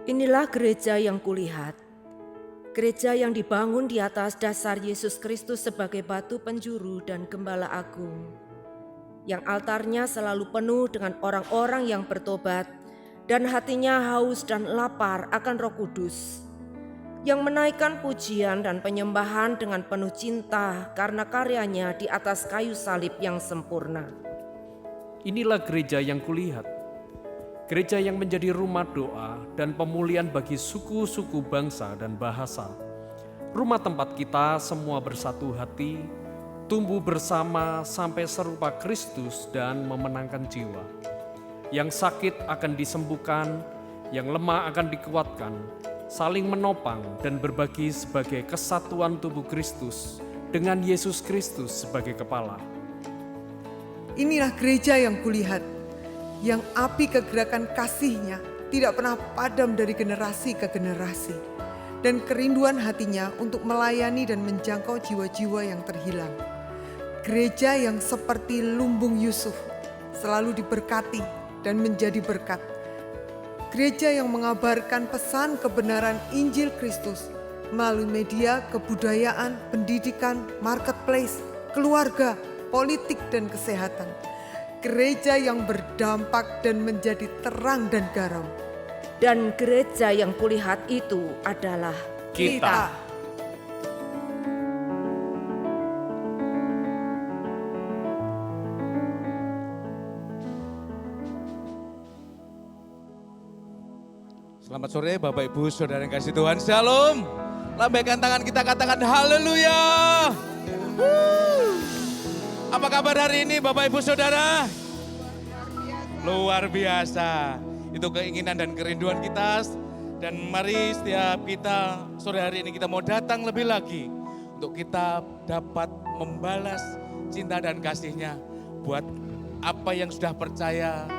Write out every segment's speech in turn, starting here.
Inilah gereja yang kulihat, gereja yang dibangun di atas dasar Yesus Kristus sebagai batu penjuru dan gembala agung, yang altarnya selalu penuh dengan orang-orang yang bertobat dan hatinya haus dan lapar akan Roh Kudus, yang menaikkan pujian dan penyembahan dengan penuh cinta karena karyanya di atas kayu salib yang sempurna. Inilah gereja yang kulihat, gereja yang menjadi rumah doa dan pemulihan bagi suku-suku bangsa dan bahasa. Rumah tempat kita semua bersatu hati, tumbuh bersama sampai serupa Kristus dan memenangkan jiwa. Yang sakit akan disembuhkan, yang lemah akan dikuatkan, saling menopang dan berbagi sebagai kesatuan tubuh Kristus dengan Yesus Kristus sebagai kepala. Inilah gereja yang kulihat, yang api kegerakan kasih-Nya tidak pernah padam dari generasi ke generasi, dan kerinduan hatinya untuk melayani dan menjangkau jiwa-jiwa yang terhilang. Gereja yang seperti lumbung Yusuf, selalu diberkati dan menjadi berkat. Gereja yang mengabarkan pesan kebenaran Injil Kristus melalui media, kebudayaan, pendidikan, marketplace, keluarga, politik, dan kesehatan. Gereja yang berdampak dan menjadi terang dan garam. Dan gereja yang kulihat itu adalah Kita. Selamat sore Bapak Ibu Saudara yang kasih Tuhan, Shalom. Lambaikan tangan kita, katakan haleluya. Apa kabar hari ini Bapak Ibu Saudara? Luar biasa. Itu keinginan dan kerinduan kita. Dan mari setiap kita sore hari ini kita mau datang lebih lagi untuk kita dapat membalas cinta dan kasih-Nya buat apa yang sudah percaya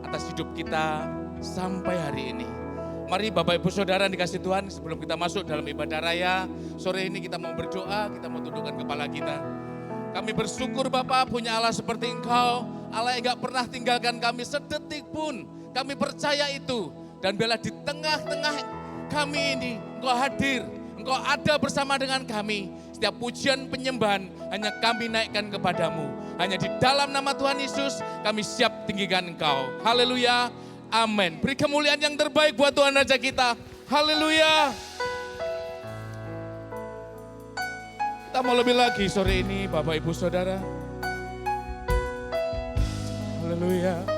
atas hidup kita sampai hari ini. Mari Bapak Ibu Saudara dikasih Tuhan, sebelum kita masuk dalam ibadah raya, sore ini kita mau berdoa, kita mau tundukkan kepala kita. Kami bersyukur Bapak punya Allah seperti Engkau, Allah yang gak pernah tinggalkan kami sedetik pun. Kami percaya itu, dan bila di tengah-tengah kami ini Engkau hadir, Engkau ada bersama dengan kami. Setiap pujian penyembahan hanya kami naikkan kepadamu. Hanya di dalam nama Tuhan Yesus kami siap tinggikan Engkau. Haleluya. Amin. Beri kemuliaan yang terbaik buat Tuhan Raja kita. Haleluya. Kita mau lebih lagi sore ini Bapak Ibu Saudara. Haleluya.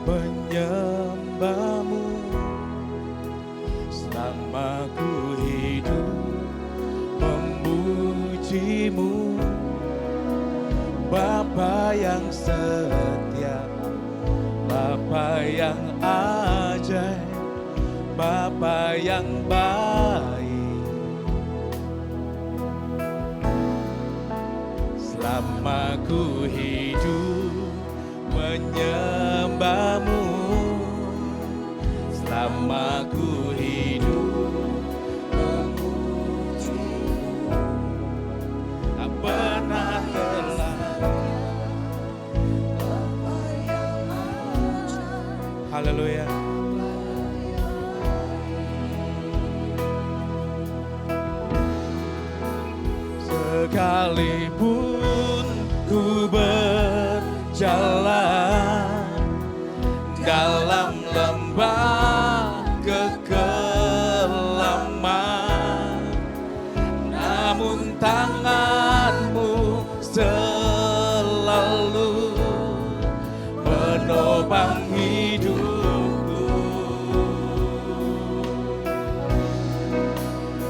Menyembahmu selama ku hidup, memujimu, Bapa yang setia, Bapa yang ajaib, Bapa yang baik. Selama ku hidup menyembahmu, selama ku hidup memujimu, tak pernah terlambat. Haleluya. Sekalipun ku berjalan dalam lembah kekelaman, namun tanganmu selalu menopang hidupku.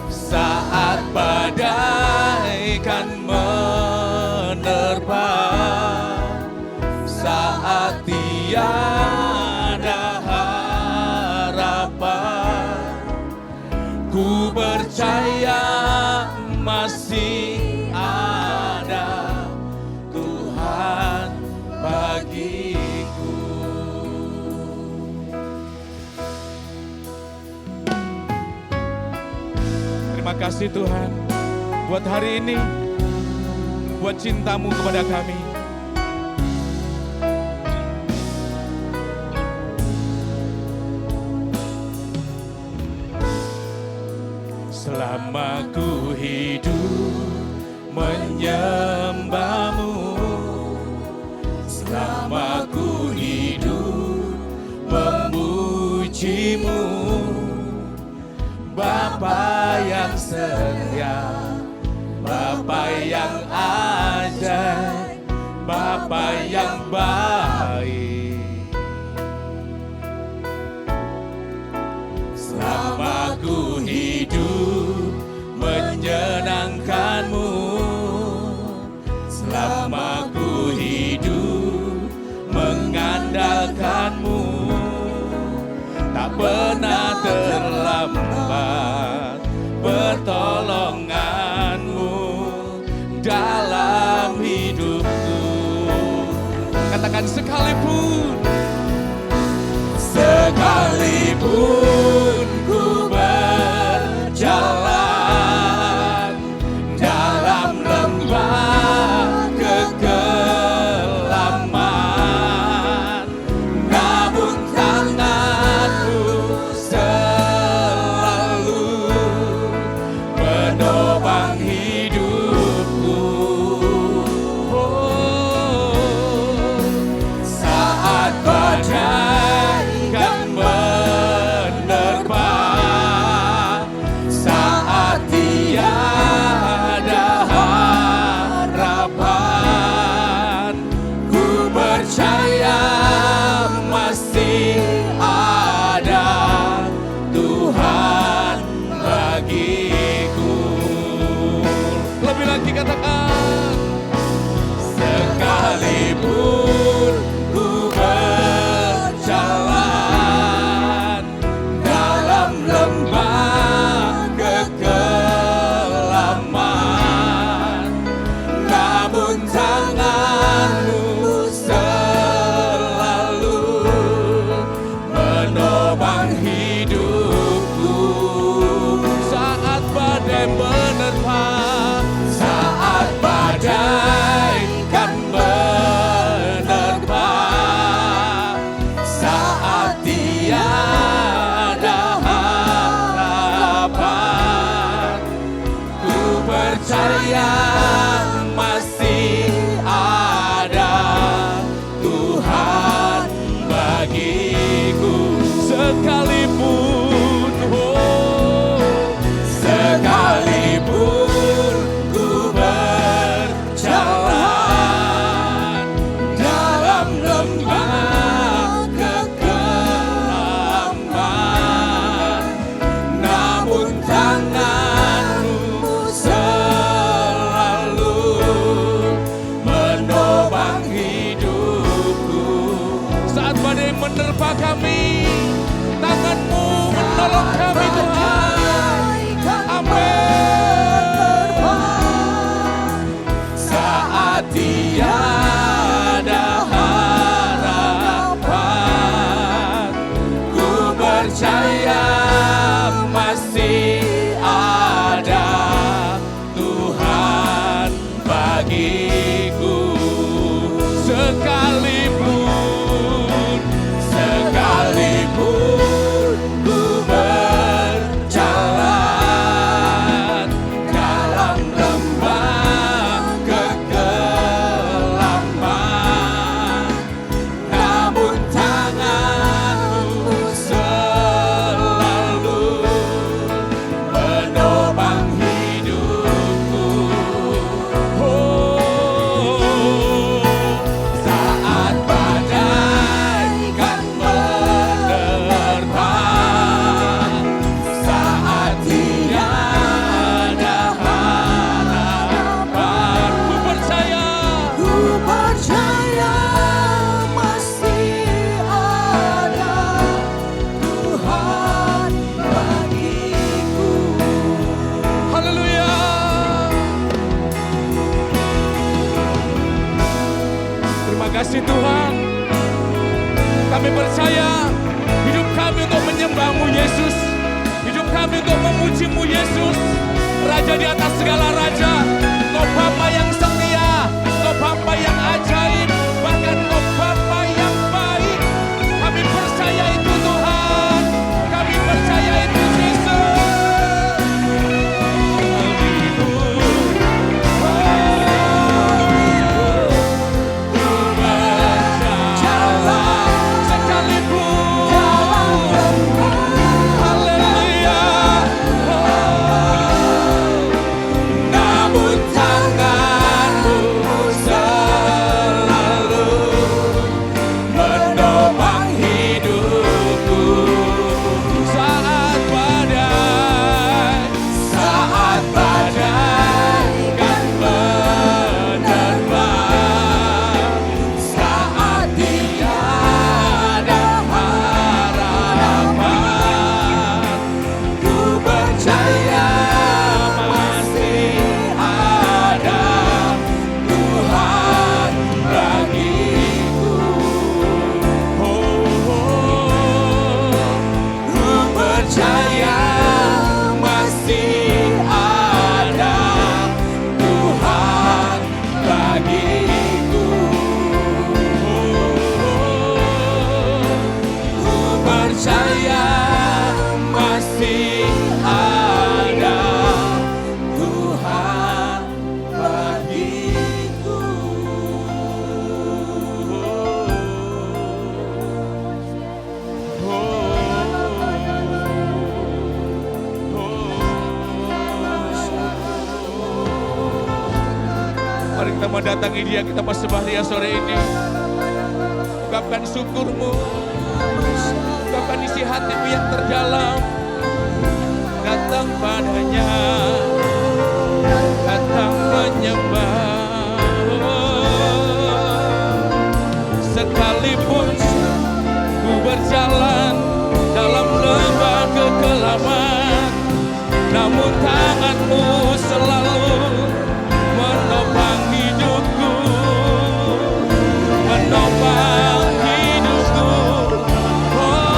Saat badai kan menerpa, saat tiada harapan, ku percaya masih ada Tuhan bagiku. Terima kasih Tuhan buat hari ini, buat cinta-Mu kepada kami. Selama ku hidup menyembah-Mu, selama ku hidup memuji-Mu, Bapa yang setia, Bapa yang ajaib, Bapa yang baik. Selama ku hidup menyenangkan-Mu, selama ku hidup mengandalkan-Mu, tak pernah terlambat pertolongan-Mu dalam hidupku. Katakan sekalipun ku berjalan dalam lembah kekelaman, namun tangan-Mu selalu menopang hidupku. Saat badai kan menerpa, saat tiada harapan, ku percaya masih ada Tuhan bagiku. Lebih lagi katakan, sekalipun ku berjalan dalam lembah kekelaman, namun tangan-Mu selalu menopang hidupku. Saat badai menerpa, saat badai kan menerpa, saat tiada harapan, ku percaya masih ada Tuhan bagiku. Sekalipun ku berjalan dalam lembah kekelaman, namun tangan-Mu selalu menopang hidupku. Saat badai menerpa kami, tangan-Mu menolong kami Tuhan. Amin. Saat tiada harapan, ku percaya masih ada Tuhan bagiku. Sekalipun ku berjalan dalam lembah kekelaman, namun tangan-Mu selalu menopang hidupku. Saat badai kan menerpa, saat tiada harapan, ku percaya masih ada Tuhan bagiku. Haleluya. Terima kasih Tuhan. Kami percaya hidup kami untuk menyembah-Mu Yesus, hidup kami untuk memuji-Mu Yesus, raja di atas segala raja. Kau Bapa yang setia, Kau Bapa yang ajaib, bahkan Kau Bapa yang baik. Kami percaya itu Tuhan, kami percaya itu Yesus. Mari kita mendatangi Dia, kita persembah Dia sore ini. Ungkapkan syukurmu, ungkapkan isi hatimu yang terdalam. Datang padanya, datang menyembah. Sekalipun ku berjalan dalam lembah kegelapan, namun tanganmu selalu menopang hidupku, menopang hidupku. Oh,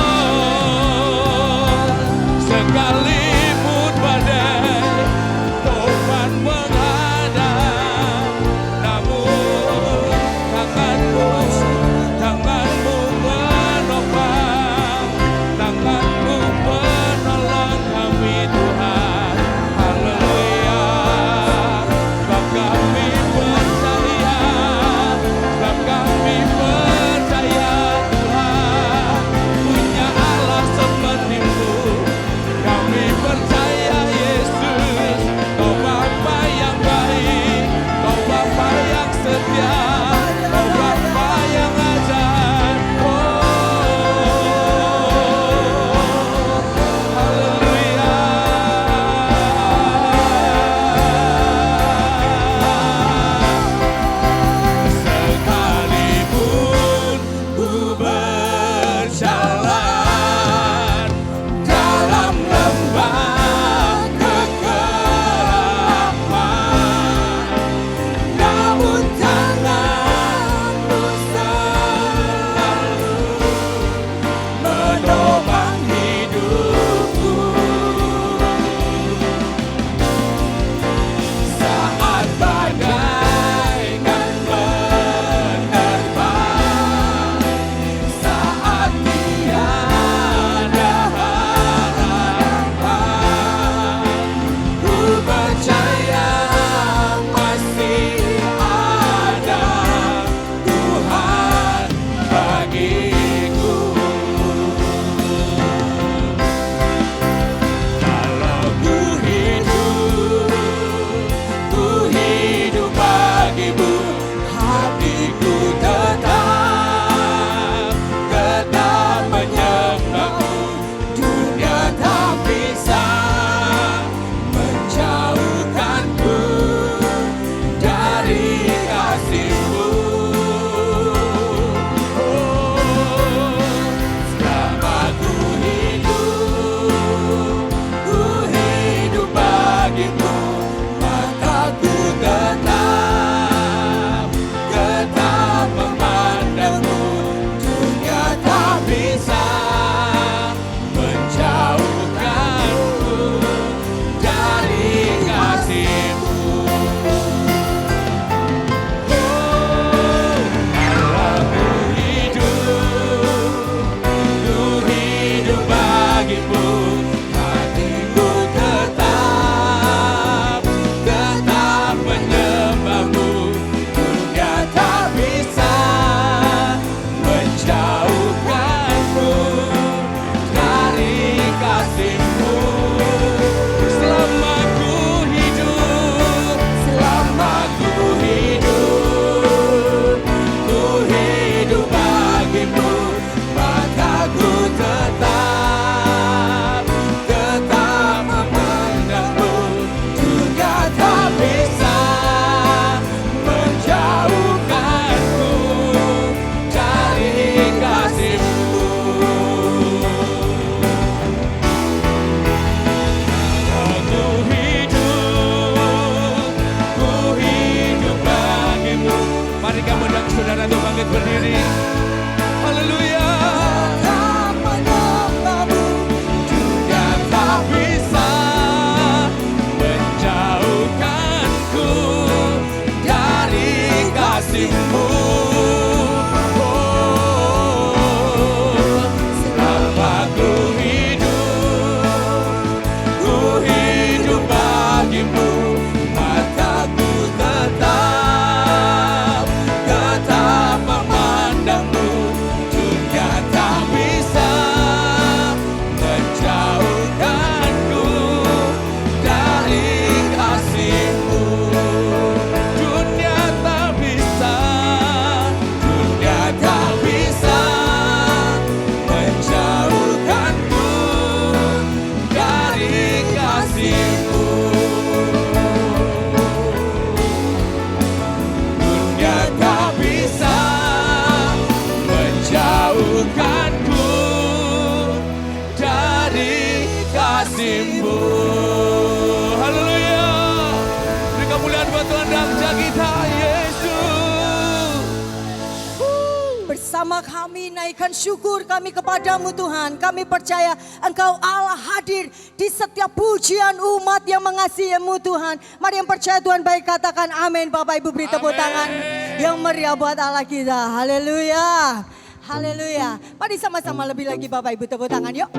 bersama kami naikkan syukur kami kepadamu Tuhan. Kami percaya Engkau Allah hadir di setiap pujian umat yang mengasihimu Tuhan. Mari yang percaya Tuhan baik katakan amin. Bapak Ibu beri tepuk tangan yang meriah buat Allah kita. Haleluya. Haleluya. Mari sama-sama lebih lagi Bapak Ibu tepuk tangan yuk.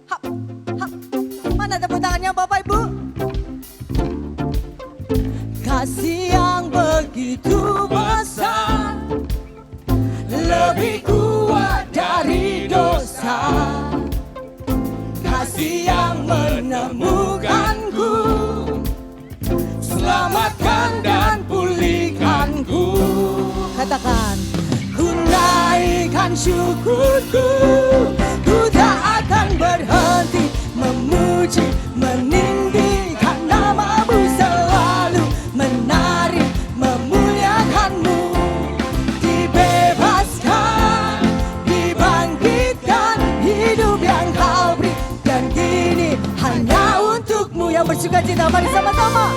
Hap, hap. Mana tepuk tangannya Bapak Ibu? Kasih yang begitu besar, lebih kuat dari dosa. Kasih yang menemukanku, selamatkan dan pulihkanku. Katakan, ku naikkan syukurku, ku tak akan berhenti memuji, meninggikan namamu selalu, menari, memuliakanmu. Dibebaskan, dibangkitkan, hidup yang kau beri, dan kini hanya untukmu yang bersuka cita. Mari sama-sama.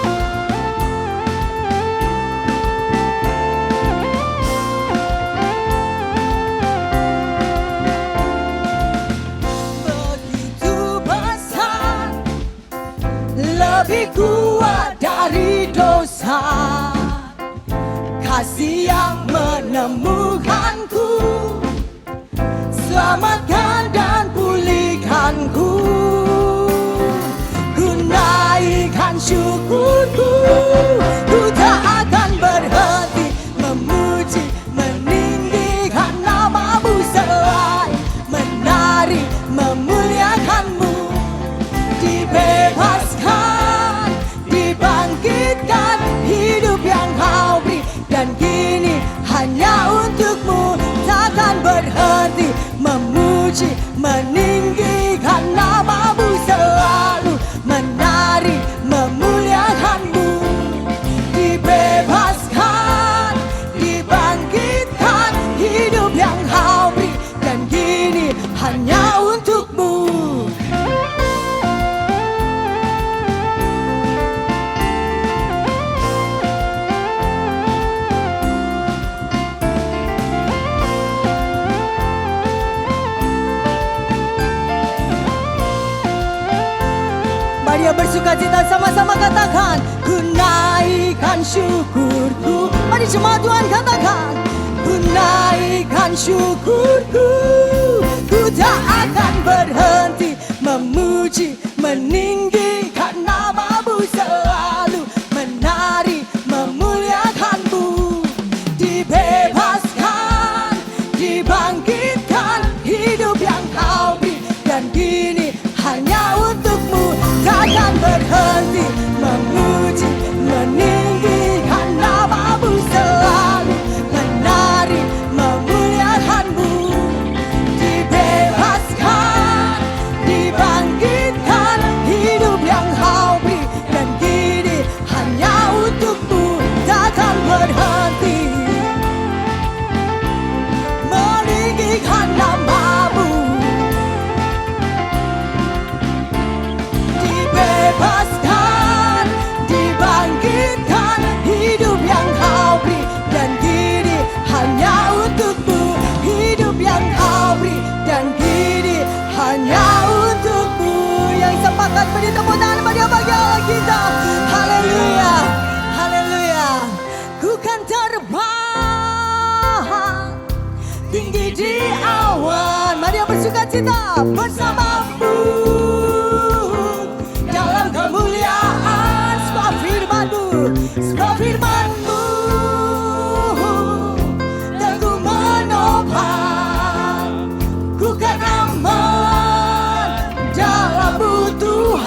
Lebih kuat dari dosa, kasih yang menemukanku, selamatkan dan pulihkanku. Ku naikkan syukurku, ku tak akan berhenti memuji, meninggikan namamu selalu, menari, memuliakanmu. Dibebaskan, dibangkitkan, hidup yang kau beri, dan kini hanya untukmu. Takkan berhenti memuji, meninggikan namamu selalu, menari, memuliakanmu. Dibebaskan, dibangkitkan, hidup yang kau beri, dan kini hanya untukmu. Mari bersuka cita sama-sama katakan, ku naikkan syukurku. Mari jemaat Tuhan katakan, ku naikkan syukurku, ku tak akan berhenti memuji, meninggikan namamu selalu, menari, memuliakanmu. Dibebaskan, dibangkitkan, hidup yang kau beri, dan kini hanya untukmu. Takkan berhenti memuji, meninggikan namamu selalu, menari, memuliakanmu. Dibebaskan, dibangkitkan, hidup yang kau beri, dan kini hanya untukmu. Takkan berhenti meninggikan namamu. Dibebaskan, dibangkitkan, hidup yang kau beri, dan kini hanya untukmu. Hidup yang kau beri, dan kini hanya untukmu. Yang sepakat beri tepuk tangan bagi Allah kita. Haleluya, haleluya. Ku kan terbang tinggi di awan. Mari bersuka cita bersamamu dalam kemuliaan. Sebab firman-Mu, sebab firman-Mu teguh menopang. Ku kan aman dalam-Mu Tuhan.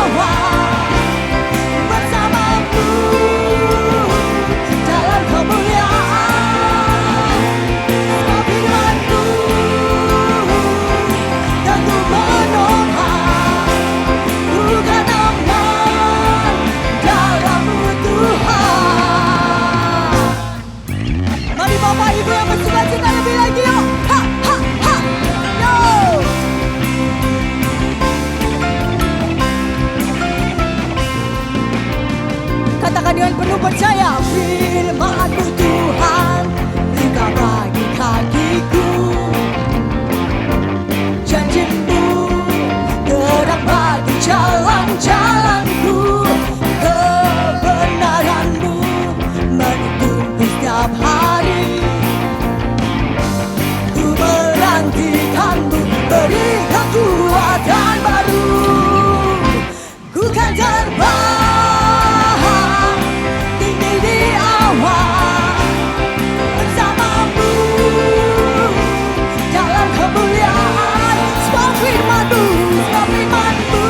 awal bersamamu dalam kemuliaan. Sebab firman-Mu dan Ku menopang, bukan aman dalam-Mu Tuhan. Mari Bapak Ibu yang bersuka-cita lebih lagi yuk. Ha, ha, ha. Yo. Katakan dengan penuh percaya, firman-Mu Tuhan, berita bagi kakiku. Janji-Mu terang bagi jalan-jalanku. Kebenaran-Mu menuntun setiap hari. Ku menantikan-Mu, beri kekuatan baru. Ku kan terbang tinggi di awan bersama-Mu dalam kemuliaan. Sebab firman-Mu, sebab firman-Mu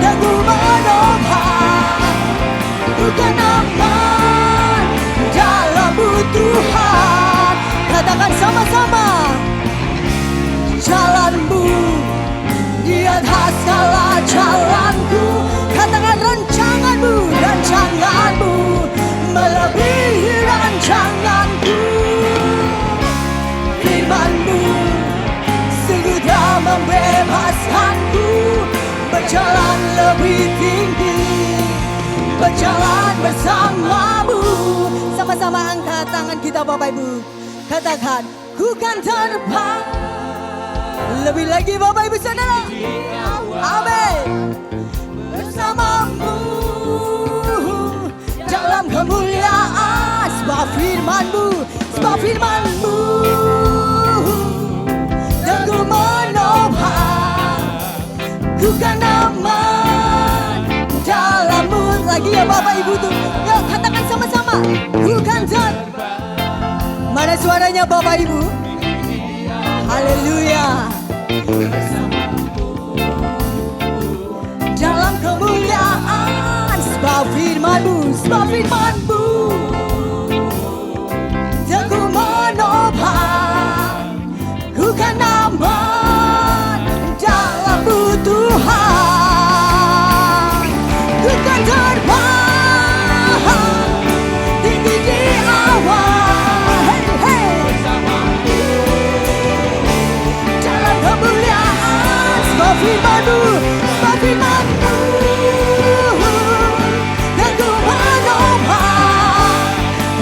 dan Ku menopang, bukan aman dalam-Mu Tuhan. Katakan sama-sama, jalan-Mu di atas segala jalanku. Katakan rancangan-Mu, rancangan-Mu melebihi rancanganku. Firman-Mu sungguh telah membebaskanku, berjalan lebih tinggi, berjalan bersama-Mu. Sama-sama angkat tangan kita Bapak Ibu. Katakan, ku kan terbang. Lebih lagi Bapak Ibu Saudara. Amin. Bersama-Mu dalam kemuliaan. Sebab firman-Mu, sebab firman-Mu dan Ku menopang, ku kan aman dalam-Mu. Lagi ya Bapak Ibu tuh. Yuk katakan sama-sama, ku kan terbang. Mana suaranya Bapak Ibu? Haleluya. Dalam kemuliaan, sebab firman-Mu, sebab firman-Mu dan Ku menopang, ku kan aman dalam-Mu Tuhan. Ku kan terbang tinggi di awan, hey, hey. Dalam kemuliaan, sebab firman-Mu, sebab firman-Mu dan Ku menopang,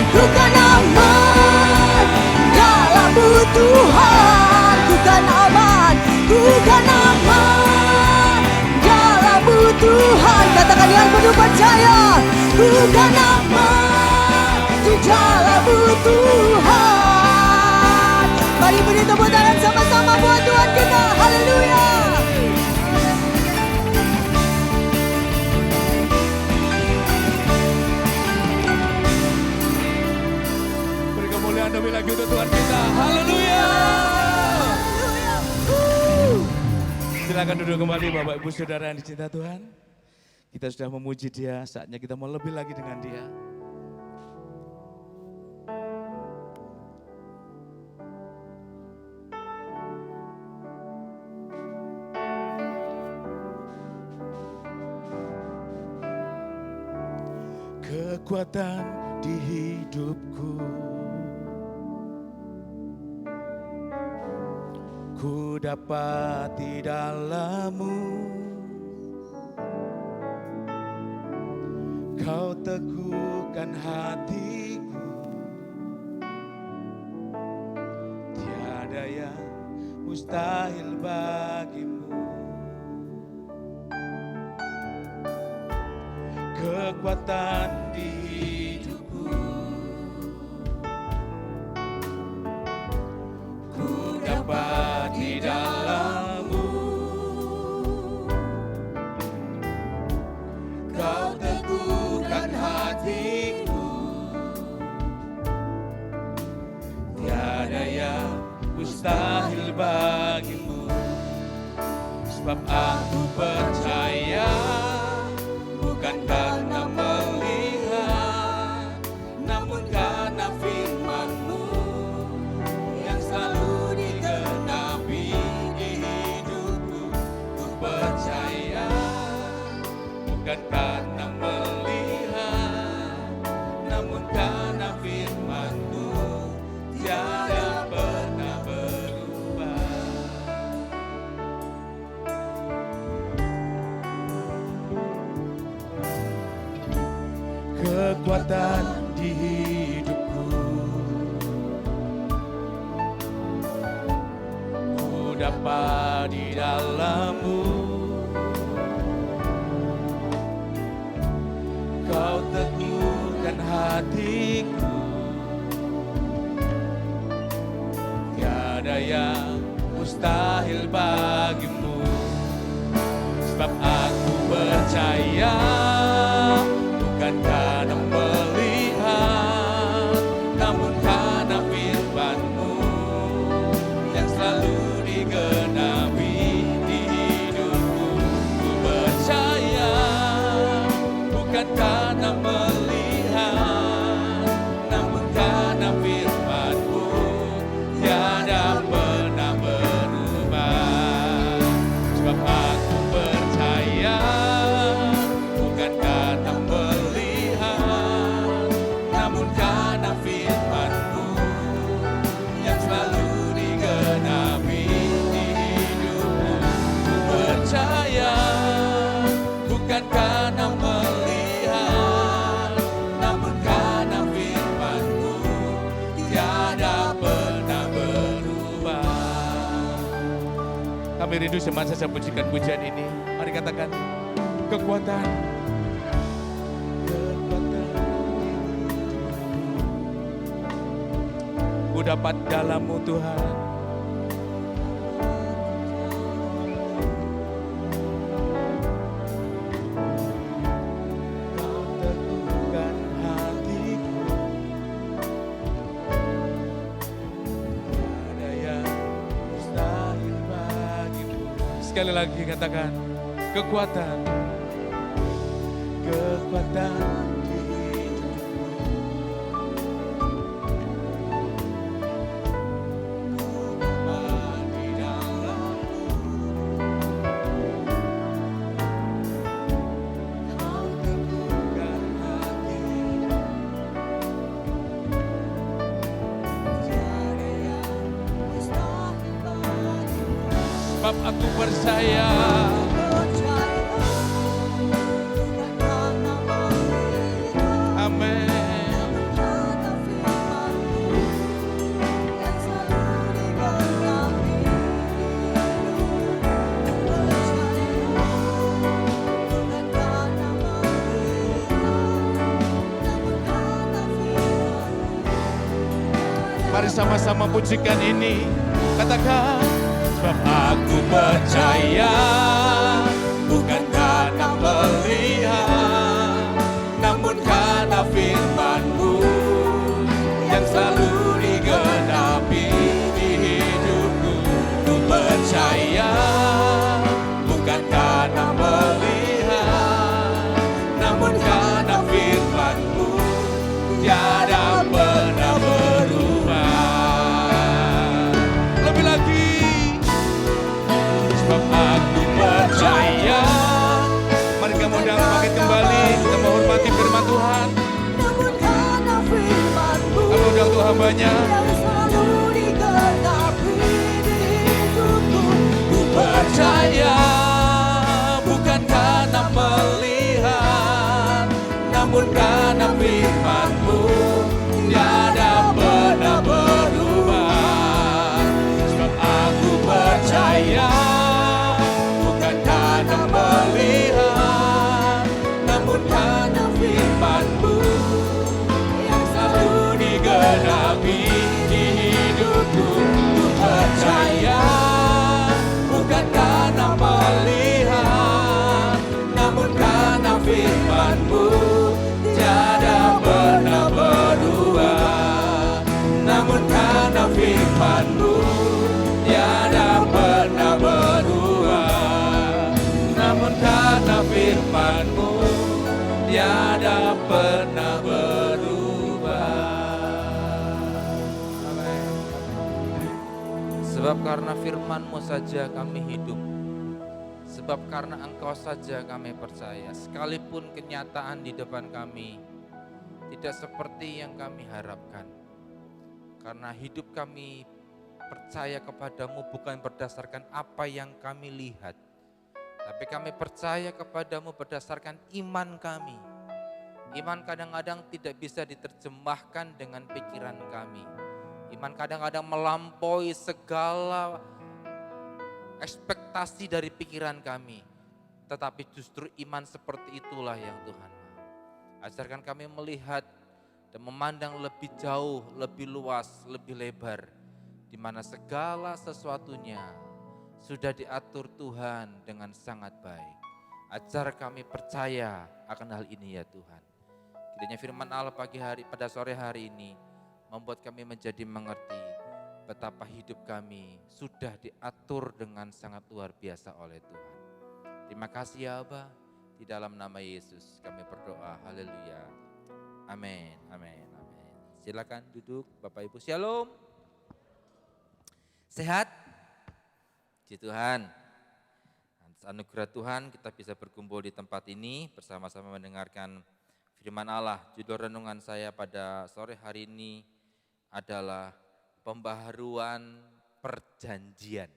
ku kan aman dalam-Mu Tuhan. Ku kan aman, ku kan aman dalam-Mu Tuhan. Katakan dengan penuh percaya, ku kan aman di dalam-Mu Tuhan. Mari beri tepuk tangan sama-sama buat Tuhan kita. Haleluya. Beri kemuliaan lebih lagi untuk Tuhan kita. Haleluya. Silakan duduk kembali Bapak Ibu Saudara yang dicinta Tuhan. Kita sudah memuji Dia, saatnya kita mau lebih lagi dengan Dia. Kekuatan di hidupku, ku dapat di dalam-Mu. Kau teguhkan hatiku, tiada yang mustahil bagimu. Kekuatan di hidupku, ku dapat di dalam-Mu. Kau teguhkan hatiku, tiada yang mustahil bagimu. Sebab aku percaya, bukan karena melihat, namun karena firman-Mu yang selalu digenapi di hidupku. Ku percaya, bukan karena melihat, namun karena firman-Mu tiada pernah berubah. Kekuatan di hidupku, ku dapat di dalam-Mu. Kau teguhkan hatiku, tiada yang mustahil bagimu. Sebab aku percaya, bukan karena melihat, namun karena firman-Mu yang selalu digenapi di hidupku. Ku percaya, bukan karena melihat, namun karena firman-Mu tiada pernah berubah. Sebab aku percaya, bukan karena melihat, namun karena firman-Mu yang selalu digenapi di hidupku. Ku percaya, bukan karena melihat, namun karena firman-Mu tiada pernah berubah. Kami rindu semasa saya pujikan pujian ini. Mari katakan, kekuatan. Ku dapat dalam-Mu Tuhan. Kau teguhkan hatiku, ada yang mustahil bagimu. Sekali lagi katakan, kekuatan. Kekuatan di hidupku, ku dapat di dalam-Mu. Kau teguhkan hatiku, tiada yang mustahil bagimu. Sebab aku percaya, amin. Mari sama-sama pujikan ini. Katakan, sebab aku percaya, bukan karena melihat, namun karena firman-Mu yang selalu digenapi di hidupku. Ku percaya, bukan karena melihat, namun karena firman-Mu tiada pernah berubah. Lebih lagi, sebab aku percaya. Mari kamu undang bangkit kembali, kita menghormati firman Tuhan. Namun karena firman-Mu Kami undang Tuhan banyak. yang selalu digenapi di hidupku. Ku percaya, bukan karena melihat, namun karena firman-Mu tiada pernah berubah. Sebab aku percaya, bukan karena melihat, namun karena firman-Mu yang selalu digenapi di hidupku. Ku percaya, bukan karena melihat, namun karena firman-Mu tiada namun karena firman-Mu tiada pernah berubah. Amin. Sebab karena firman-Mu saja kami hidup. Sebab karena Engkau saja kami percaya. Sekalipun kenyataan di depan kami tidak seperti yang kami harapkan. Karena hidup kami percaya kepadamu bukan berdasarkan apa yang kami lihat. Tapi kami percaya kepadamu berdasarkan iman kami. Iman kadang-kadang tidak bisa diterjemahkan dengan pikiran kami. Iman kadang-kadang melampaui segala ekspektasi dari pikiran kami. Tetapi justru iman seperti itulah yang Tuhan mau. Ajarkan kami melihat dan memandang lebih jauh, lebih luas, lebih lebar. Di mana segala sesuatunya sudah diatur Tuhan dengan sangat baik. Ajar kami percaya akan hal ini ya Tuhan. Kiranya firman Allah pagi hari pada sore hari ini membuat kami menjadi mengerti betapa hidup kami sudah diatur dengan sangat luar biasa oleh Tuhan. Terima kasih ya Aba, di dalam nama Yesus kami berdoa, haleluya. Amin, amin, amin. Silakan duduk Bapak Ibu, shalom. Sehat? Puji Tuhan. Atas anugerah Tuhan kita bisa berkumpul di tempat ini bersama-sama mendengarkan firman Allah. Judul renungan saya pada sore hari ini adalah pembaharuan perjanjian.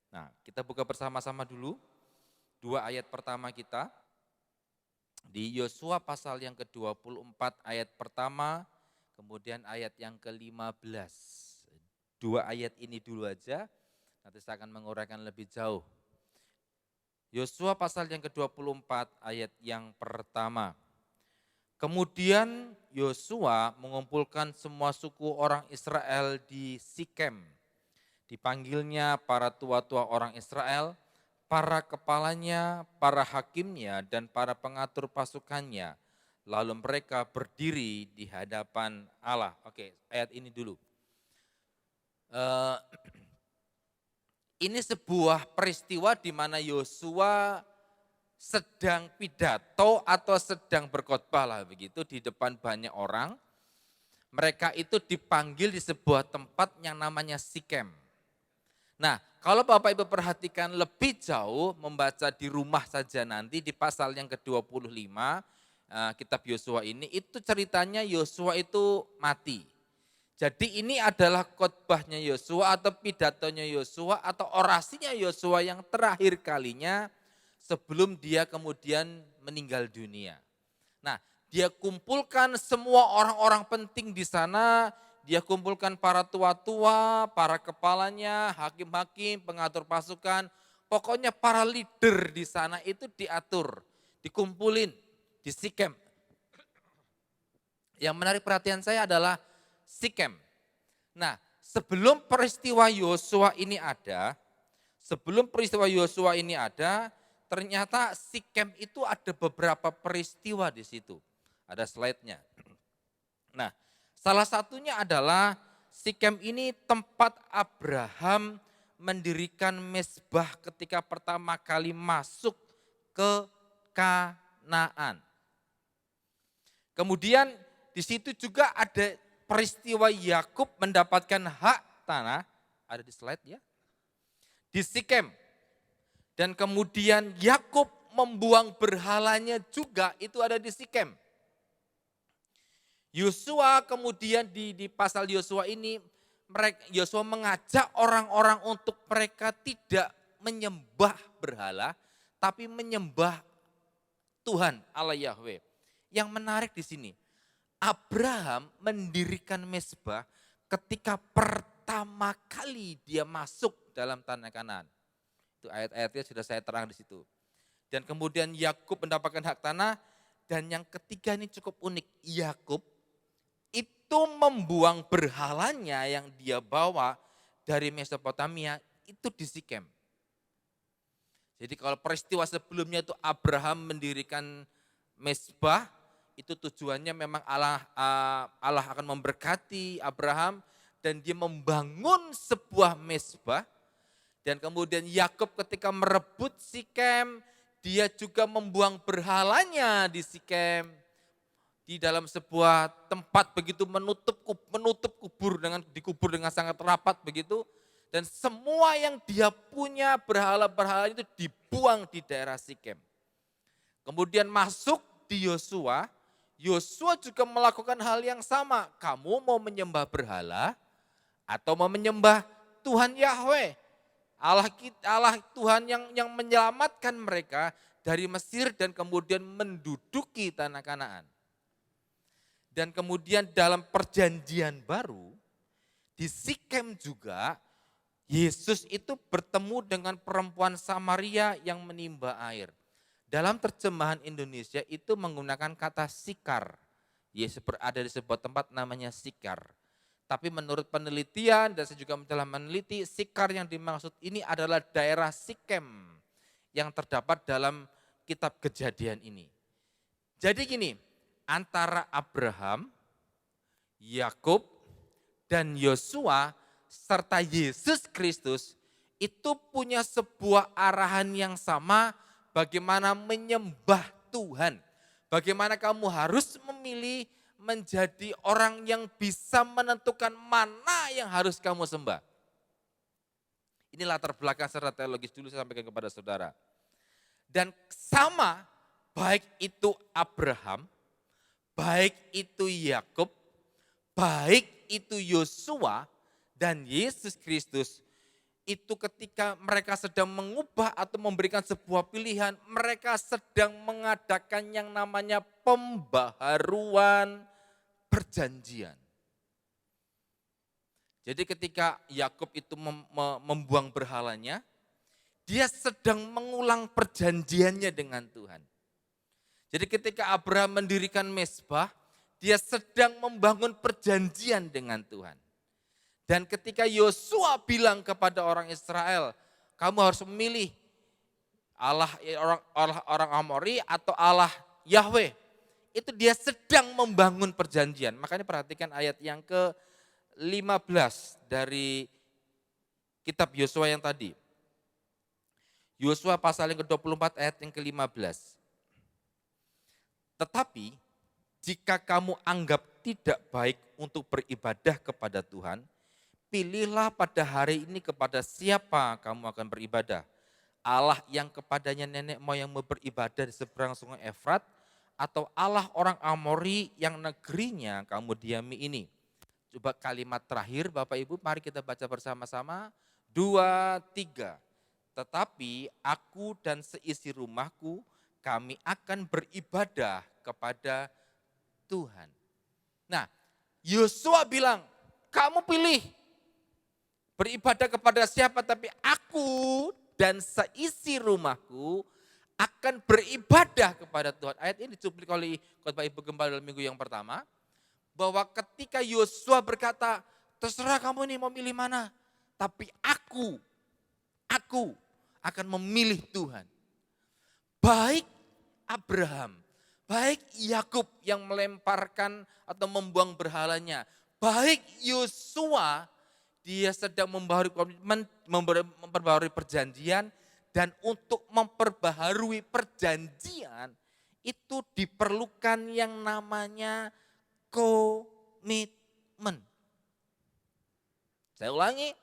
Nah, kita buka bersama-sama dulu 2 ayat pertama kita. Di Yosua pasal yang ke-24 ayat pertama, kemudian ayat yang ke-15. 2 ayat ini dulu aja, nanti saya akan menguraikan lebih jauh. Yosua pasal yang ke-24 ayat yang pertama. Kemudian Yosua mengumpulkan semua suku orang Israel di Sikem. Dipanggilnya para tua-tua orang Israel, para kepalanya, para hakimnya, dan para pengatur pasukannya. Lalu mereka berdiri di hadapan Allah. Oke, ayat ini dulu. Ini sebuah peristiwa di mana Yosua sedang pidato atau sedang berkhotbah lah begitu di depan banyak orang. Mereka itu dipanggil di sebuah tempat yang namanya Sikem. Nah, kalau Bapak Ibu perhatikan lebih jauh, membaca di rumah saja nanti di pasal yang ke-25 kitab Yosua ini, itu ceritanya Yosua itu mati. Jadi ini adalah khotbahnya Yosua atau pidatonya Yosua atau orasinya Yosua yang terakhir kalinya sebelum dia kemudian meninggal dunia. Nah, dia kumpulkan semua orang-orang penting di sana, dia kumpulkan para tua-tua, para kepalanya, hakim-hakim, pengatur pasukan, pokoknya para leader di sana itu diatur, dikumpulin di Sikem. Yang menarik perhatian saya adalah Sikem. Nah, sebelum peristiwa Yosua ini ada, ternyata Sikem itu ada beberapa peristiwa di situ. Ada slide-nya. Nah, salah satunya adalah Sikem ini tempat Abraham mendirikan mezbah ketika pertama kali masuk ke Kanaan. Kemudian di situ juga ada peristiwa Yakub mendapatkan hak tanah, ada di slide ya, di Sikem. Dan kemudian Yakub membuang berhalanya juga, itu ada di Sikem. Yosua kemudian di pasal Yosua ini, Yosua mengajak orang-orang untuk mereka tidak menyembah berhala, tapi menyembah Tuhan Allah Yahweh. Yang menarik di sini, Abraham mendirikan mezbah ketika pertama kali dia masuk dalam tanah Kanaan. Itu ayat-ayatnya sudah saya terang di situ. Dan kemudian Yakub mendapatkan hak tanah, dan yang ketiga ini cukup unik. Yakub itu membuang berhalanya yang dia bawa dari Mesopotamia itu di Sikem. Jadi kalau peristiwa sebelumnya itu Abraham mendirikan mezbah, itu tujuannya memang Allah akan memberkati Abraham dan dia membangun sebuah mezbah. Dan kemudian Yakub ketika merebut Sikem, dia juga membuang berhalanya di Sikem, di dalam sebuah tempat begitu menutup kubur dikubur dengan sangat rapat begitu, dan semua yang dia punya berhala-berhala itu dibuang di daerah Sikem. Kemudian masuk di Yosua, Yosua juga melakukan hal yang sama. Kamu mau menyembah berhala atau mau menyembah Tuhan Yahweh, Allah Tuhan yang menyelamatkan mereka dari Mesir dan kemudian menduduki tanah Kanaan. Dan kemudian dalam perjanjian baru, di Sikem juga, Yesus itu bertemu dengan perempuan Samaria yang menimba air. Dalam terjemahan Indonesia itu menggunakan kata sikar. Yesus berada di sebuah tempat namanya Sikar. Tapi menurut penelitian dan saya juga telah meneliti, Sikar yang dimaksud ini adalah daerah Sikem yang terdapat dalam kitab Kejadian ini. Jadi gini, antara Abraham, Yakub, dan Yosua serta Yesus Kristus itu punya sebuah arahan yang sama bagaimana menyembah Tuhan. Bagaimana kamu harus memilih menjadi orang yang bisa menentukan mana yang harus kamu sembah. Ini latar belakang secara teologis dulu saya sampaikan kepada saudara. Dan sama baik itu Abraham, baik itu Yakub, baik itu Yosua dan Yesus Kristus, itu ketika mereka sedang mengubah atau memberikan sebuah pilihan, mereka sedang mengadakan yang namanya pembaharuan perjanjian. Jadi ketika Yakub itu membuang berhalanya, dia sedang mengulang perjanjiannya dengan Tuhan. Jadi ketika Abraham mendirikan mezbah, dia sedang membangun perjanjian dengan Tuhan. Dan ketika Yosua bilang kepada orang Israel, kamu harus memilih orang Amori atau Allah Yahweh. Itu dia sedang membangun perjanjian. Makanya perhatikan ayat yang ke-15 dari kitab Yosua yang tadi. Yosua pasal yang ke-24 ayat yang ke-15. Tetapi jika kamu anggap tidak baik untuk beribadah kepada Tuhan, pilihlah pada hari ini kepada siapa kamu akan beribadah. Allah yang kepadanya nenek moyangmu beribadah di seberang sungai Efrat, atau Allah orang Amori yang negerinya kamu diami ini. Coba kalimat terakhir Bapak Ibu, mari kita baca bersama-sama. 2, 3. Tetapi aku dan seisi rumahku, kami akan beribadah kepada Tuhan. Nah, Yosua bilang, kamu pilih beribadah kepada siapa, tapi aku dan seisi rumahku akan beribadah kepada Tuhan. Ayat ini dicuplik oleh khotbah Ibu Gembala dalam minggu yang pertama, bahwa ketika Yosua berkata, terserah kamu nih mau milih mana, tapi aku akan memilih Tuhan. Baik Abraham, baik Yakub yang melemparkan atau membuang berhalanya, baik Yosua, dia sedang membaharui komitmen, memperbaharui perjanjian, dan untuk memperbaharui perjanjian itu diperlukan yang namanya komitmen. Saya ulangi,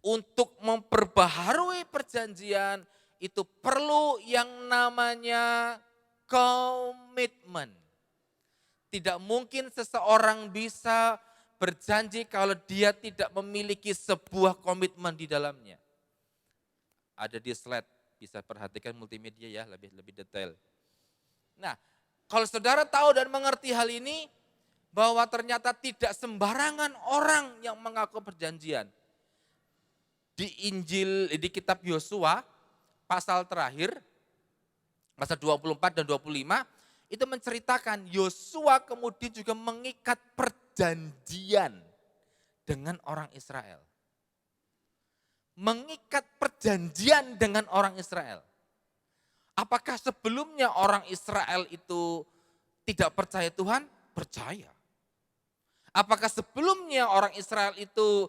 untuk memperbaharui perjanjian itu perlu yang namanya komitmen. Tidak mungkin seseorang bisa berjanji kalau dia tidak memiliki sebuah komitmen di dalamnya. Ada di slide, bisa perhatikan multimedia ya, lebih detail. Nah, kalau saudara tahu dan mengerti hal ini, bahwa ternyata tidak sembarangan orang yang mengaku perjanjian. Di Injil, di kitab Yosua, pasal terakhir, pasal 24 dan 25, itu menceritakan Yosua kemudian juga mengikat perjanjian dengan orang Israel. Mengikat perjanjian dengan orang Israel. Apakah sebelumnya orang Israel itu tidak percaya Tuhan? Percaya. Apakah sebelumnya orang Israel itu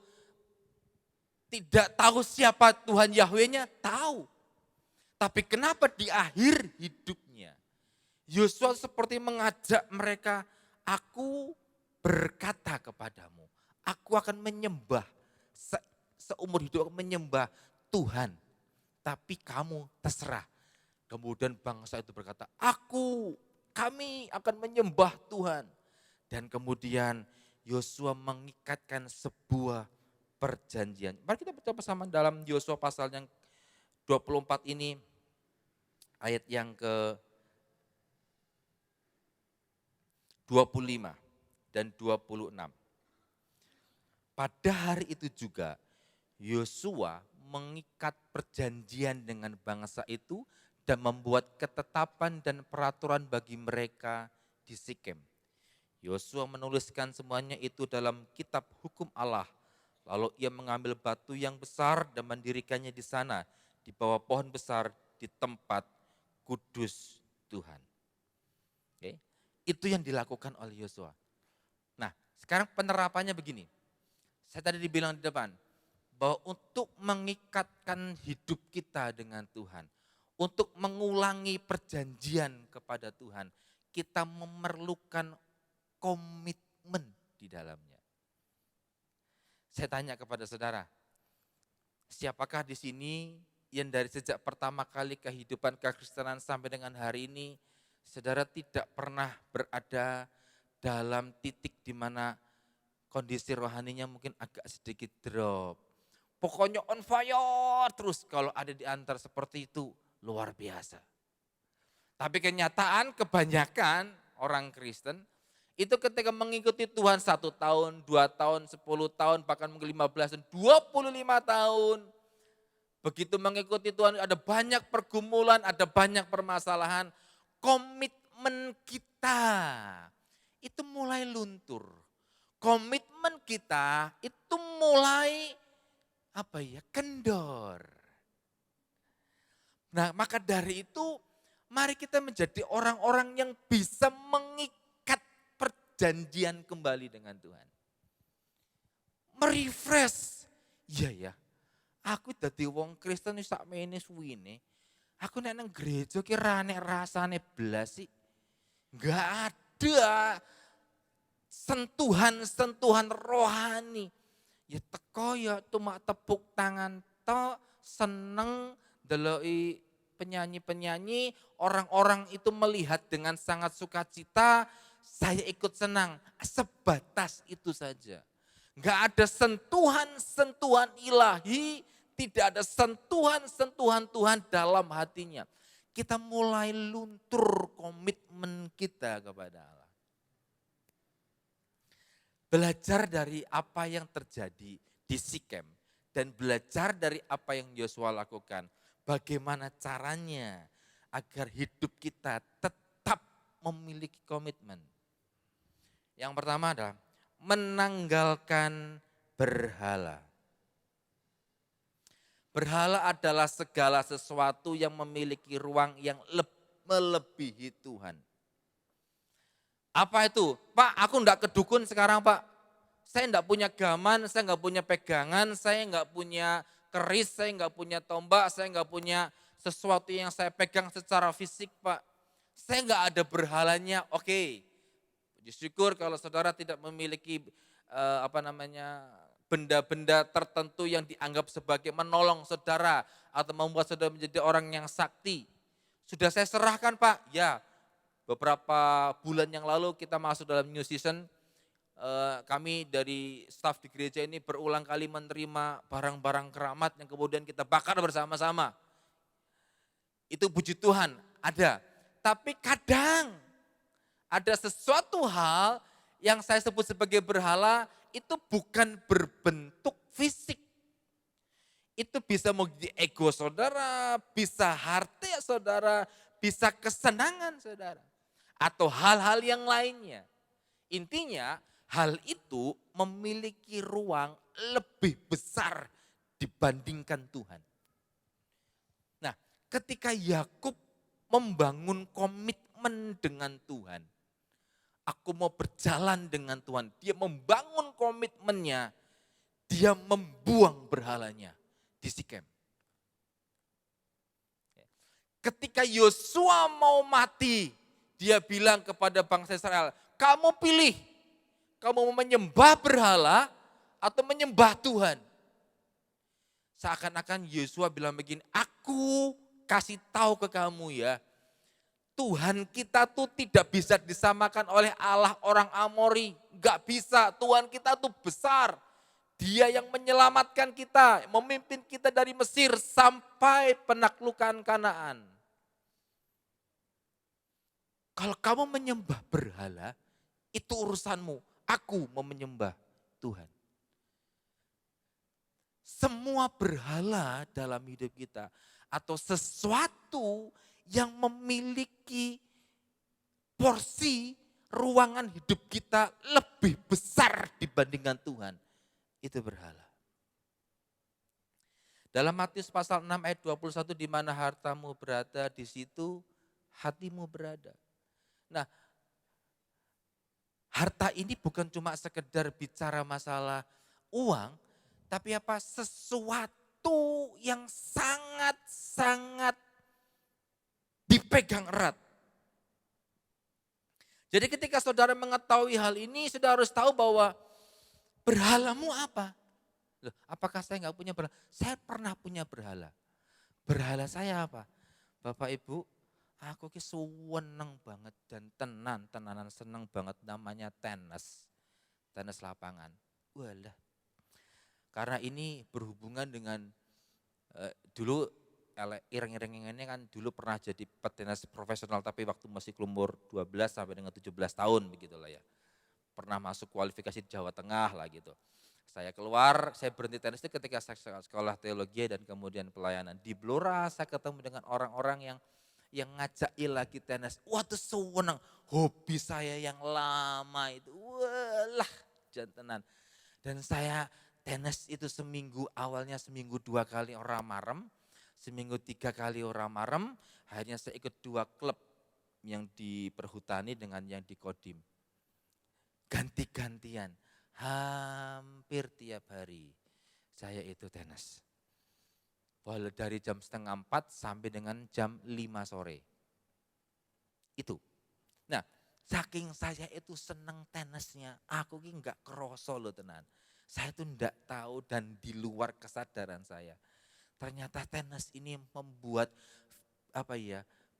tidak tahu siapa Tuhan Yahweh-nya? Tahu. Tapi kenapa di akhir hidupnya Yosua seperti mengajak mereka, aku berkata kepadamu, aku akan menyembah, seumur hidup aku menyembah Tuhan. Tapi kamu terserah. Kemudian bangsa itu berkata, kami akan menyembah Tuhan. Dan kemudian Yosua mengikatkan sebuah perjanjian. Mari kita baca bersama dalam Yosua pasal yang 24 ini, ayat yang ke 25 dan 26. Pada hari itu juga Yosua mengikat perjanjian dengan bangsa itu dan membuat ketetapan dan peraturan bagi mereka di Sikem. Yosua menuliskan semuanya itu dalam kitab hukum Allah. Lalu ia mengambil batu yang besar dan mendirikannya di sana, di bawah pohon besar di tempat kudus Tuhan. Oke. Itu yang dilakukan oleh Yosua. Nah, sekarang penerapannya begini. Saya tadi dibilang di depan, bahwa untuk mengikatkan hidup kita dengan Tuhan, untuk mengulangi perjanjian kepada Tuhan, kita memerlukan komitmen di dalamnya. Saya tanya kepada saudara, siapakah di sini yang dari sejak pertama kali kehidupan kekristenan sampai dengan hari ini, saudara tidak pernah berada dalam titik di mana kondisi rohaninya mungkin agak sedikit drop. Pokoknya on fire terus, kalau ada di antara seperti itu luar biasa. Tapi kenyataan kebanyakan orang Kristen itu ketika mengikuti Tuhan 1 tahun, 2 tahun, 10 tahun, bahkan mungkin 15 dan 25 tahun. Begitu mengikuti Tuhan ada banyak pergumulan, ada banyak permasalahan. Komitmen kita itu mulai luntur. Komitmen kita itu mulai kendor. Nah, maka dari itu mari kita menjadi orang-orang yang bisa mengikat perjanjian kembali dengan Tuhan. Merefresh. Iya ya. Aku dadi wong Kristen wis sakmene suwine. Aku nek nang gereja ki ra nek rasane blas sih. Enggak ada sentuhan rohani. Ya teko ya cuma tepuk tangan tok, seneng deloki penyanyi-penyanyi, orang-orang itu melihat dengan sangat sukacita, saya ikut senang, sebatas itu saja. Enggak ada sentuhan-sentuhan ilahi, tidak ada sentuhan-sentuhan Tuhan dalam hatinya. Kita mulai luntur komitmen kita kepada Allah. Belajar dari apa yang terjadi di Sikem dan belajar dari apa yang Yosua lakukan. Bagaimana caranya agar hidup kita tetap memiliki komitmen. Yang pertama adalah menanggalkan berhala. Berhala adalah segala sesuatu yang memiliki ruang yang melebihi Tuhan. Apa itu? Pak, aku enggak ke dukun sekarang Pak. Saya enggak punya gaman, saya enggak punya pegangan, saya enggak punya keris, saya enggak punya tombak, saya enggak punya sesuatu yang saya pegang secara fisik Pak. Saya enggak ada berhalanya, oke. Puji syukur kalau saudara tidak memiliki benda-benda tertentu yang dianggap sebagai menolong saudara atau membuat saudara menjadi orang yang sakti. Sudah saya serahkan Pak, ya. Beberapa bulan yang lalu kita masuk dalam new season, kami dari staf di gereja ini berulang kali menerima barang-barang keramat yang kemudian kita bakar bersama-sama. Itu puji Tuhan, ada. Tapi kadang ada sesuatu hal yang saya sebut sebagai berhala itu bukan berbentuk fisik. Itu bisa menjadi ego saudara, bisa harta saudara, bisa kesenangan saudara. Atau hal-hal yang lainnya. Intinya hal itu memiliki ruang lebih besar dibandingkan Tuhan. Nah, ketika Yakub membangun komitmen dengan Tuhan, aku mau berjalan dengan Tuhan. Dia membangun komitmennya, dia membuang berhalanya di Sikem. Ketika Yosua mau mati, dia bilang kepada bangsa Israel, kamu pilih, kamu mau menyembah berhala atau menyembah Tuhan. Seakan-akan Yosua bilang begini, aku kasih tahu ke kamu ya, Tuhan kita tuh tidak bisa disamakan oleh Allah orang Amori. Gak bisa, Tuhan kita tuh besar. Dia yang menyelamatkan kita, memimpin kita dari Mesir sampai penaklukan Kanaan. Kalau kamu menyembah berhala, itu urusanmu. Aku mau menyembah Tuhan. Semua berhala dalam hidup kita atau sesuatu yang memiliki porsi ruangan hidup kita lebih besar dibandingkan Tuhan, itu berhala. Dalam Matius pasal 6 ayat 21, di mana hartamu berada, di situ hatimu berada. Nah, harta ini bukan cuma sekedar bicara masalah uang, tapi apa? Sesuatu yang sangat-sangat dipegang erat. Jadi ketika saudara mengetahui hal ini, saudara harus tahu bahwa berhalamu apa? Loh, apakah saya nggak punya berhala? Saya pernah punya berhala. Berhala saya apa? Bapak Ibu, aku ki seneng banget dan tenanan seneng banget namanya tenis lapangan. Walah, karena ini berhubungan dengan dulu ireng-ireng ini kan dulu pernah jadi petenis profesional, tapi waktu masih umur 12 sampai dengan 17 tahun begitulah ya. Pernah masuk kualifikasi di Jawa Tengah lah gitu. Saya keluar, saya berhenti tenis itu ketika saya sekolah teologi dan kemudian pelayanan. Di Blora saya ketemu dengan orang-orang yang ngajaki lagi tenis. Wah itu seneng, hobi saya yang lama itu. Walah jantenan. Dan saya tenis itu awalnya seminggu 2 kali orang marem. Seminggu 3 kali orang marem, akhirnya saya ikut 2 klub yang di Perhutani dengan yang di Kodim. Ganti-gantian, hampir tiap hari saya itu tenis. Walau dari jam 3:30 sampai dengan jam 5 sore. Itu. Nah, saking saya itu seneng tenisnya, aku ini enggak kerasa loh tenan. Saya itu enggak tahu dan di luar kesadaran saya. Ternyata tenis ini membuat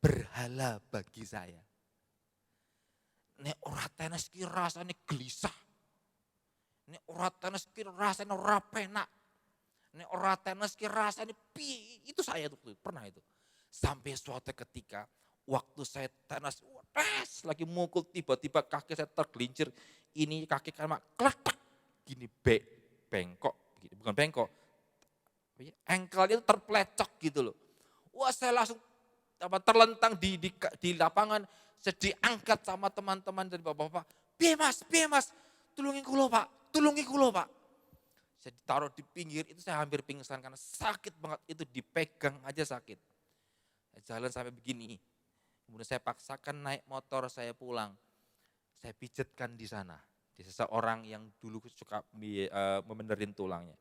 berhala bagi saya. Nek ora tenis ki rasane gelisah. Nek ora tenis ki rasane ora penak. Nek ora tenis ki rasane itu saya tuh pernah itu. Sampai suatu ketika waktu saya tenis lagi mukul tiba-tiba kaki saya tergelincir. Ini kaki kan kletak gini bengkok, bukan bengkok. Engkelnya itu terplecok gitu loh. Wah saya langsung terlentang di lapangan. Saya diangkat sama teman-teman dari bapak-bapak. Piye mas, tulungi kulo pak. Saya ditaruh di pinggir, itu saya hampir pingsan karena sakit banget. Itu dipegang aja sakit. Jalan sampai begini. Kemudian saya paksakan naik motor, saya pulang. Saya pijetkan di sana. Di seseorang yang dulu suka membenerin tulangnya.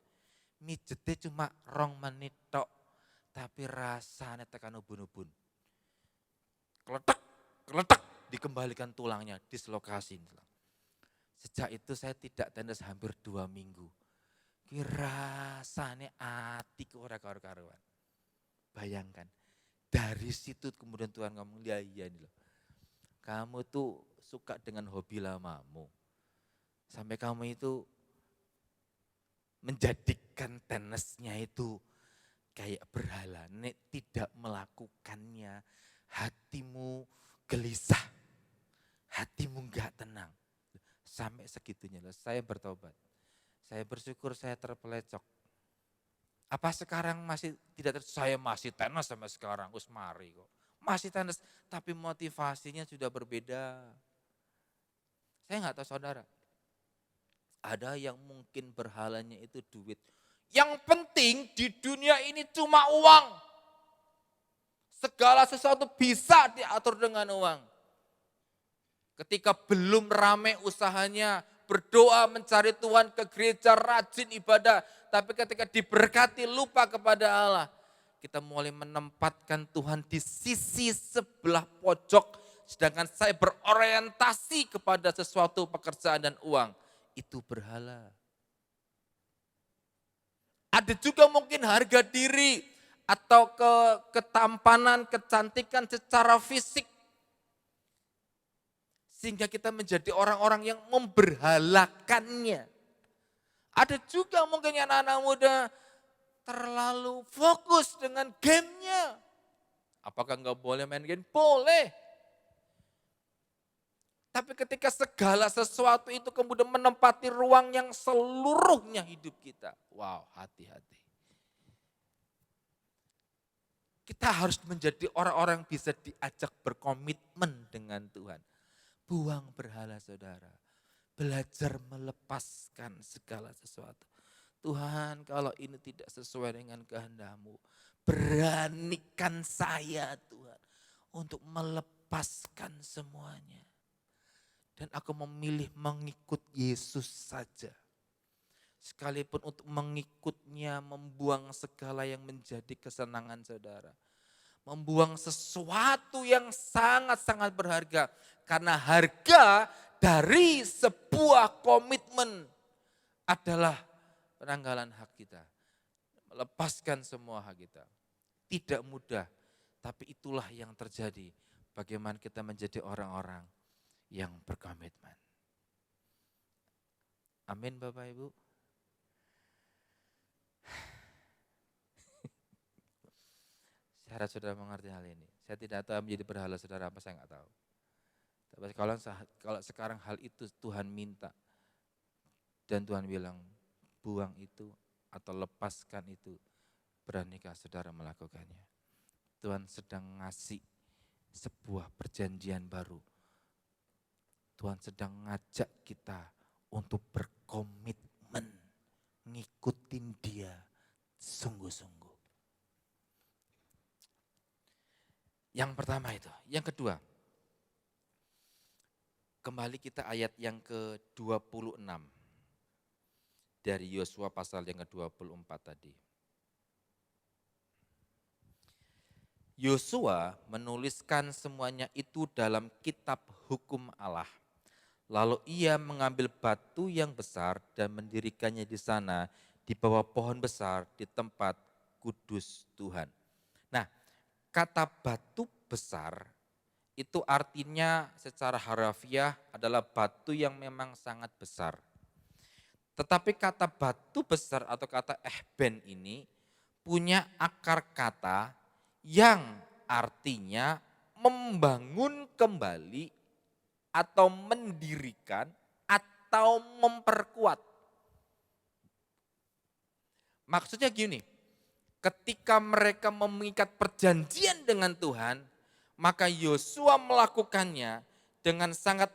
Mijetnya cuma 2 menit tok, tapi rasanya tekan ubun-ubun. Keletak, dikembalikan tulangnya, dislokasi. Sejak itu saya tidak tenis hampir 2 minggu. Rasanya hati ora karu-karuan. Bayangkan, dari situ kemudian Tuhan ngomong, iya nih loh. Kamu tuh suka dengan hobi lamamu. Sampai kamu itu menjadikan tenisnya itu kayak berhala. Nek tidak melakukannya, hatimu gelisah, hatimu enggak tenang. Sampai segitunya loh, saya bertobat. Saya bersyukur saya terpelecok. Apa sekarang masih tidak saya masih tenis sampai sekarang, mari kok. Masih tenis, tapi motivasinya sudah berbeda. Saya enggak tahu saudara. Ada yang mungkin berhalanya itu duit. Yang penting di dunia ini cuma uang. Segala sesuatu bisa diatur dengan uang. Ketika belum rame usahanya, berdoa mencari Tuhan ke gereja, rajin ibadah. Tapi ketika diberkati lupa kepada Allah. kita mulai menempatkan Tuhan di sisi sebelah pojok, sedangkan saya berorientasi kepada sesuatu pekerjaan dan uang, itu berhala. Ada juga mungkin harga diri atau ketampanan, kecantikan secara fisik. Sehingga kita menjadi orang-orang yang memberhalakannya. Ada juga mungkin yang anak-anak muda terlalu fokus dengan gamenya. Apakah enggak boleh main game? Boleh. Tapi ketika segala sesuatu itu kemudian menempati ruang yang seluruhnya hidup kita. Wow, hati-hati. Kita harus menjadi orang-orang yang bisa diajak berkomitmen dengan Tuhan. Buang berhala saudara. Belajar melepaskan segala sesuatu. Tuhan, kalau ini tidak sesuai dengan kehendak-Mu, beranikan saya Tuhan untuk melepaskan semuanya. Dan aku memilih mengikut Yesus saja. Sekalipun untuk mengikutnya membuang segala yang menjadi kesenangan saudara. Membuang sesuatu yang sangat-sangat berharga. Karena harga dari sebuah komitmen adalah penanggalan hak kita. Melepaskan semua hak kita. Tidak mudah, tapi itulah yang terjadi. Bagaimana kita menjadi orang-orang yang berkomitmen. Amin Bapak Ibu. Saya harap saudara mengerti hal ini. Saya tidak tahu menjadi berhala saudara apa, saya nggak tahu. Tapi kalau sekarang hal itu Tuhan minta dan Tuhan bilang buang itu atau lepaskan itu, beranikah saudara melakukannya? Tuhan sedang ngasih sebuah perjanjian baru. Tuhan sedang ngajak kita untuk berkomitmen, ngikutin Dia sungguh-sungguh. Yang pertama itu. Yang kedua, kembali kita ayat yang ke-26 dari Yosua pasal yang ke-24 tadi. Yosua menuliskan semuanya itu dalam kitab hukum Allah. Lalu ia mengambil batu yang besar dan mendirikannya di sana di bawah pohon besar di tempat kudus Tuhan. Nah, kata batu besar itu artinya secara harafiah adalah batu yang memang sangat besar. Tetapi kata batu besar atau kata ehben ini punya akar kata yang artinya membangun kembali atau mendirikan atau memperkuat. Maksudnya gini, ketika mereka mengikat perjanjian dengan Tuhan, maka Yosua melakukannya dengan sangat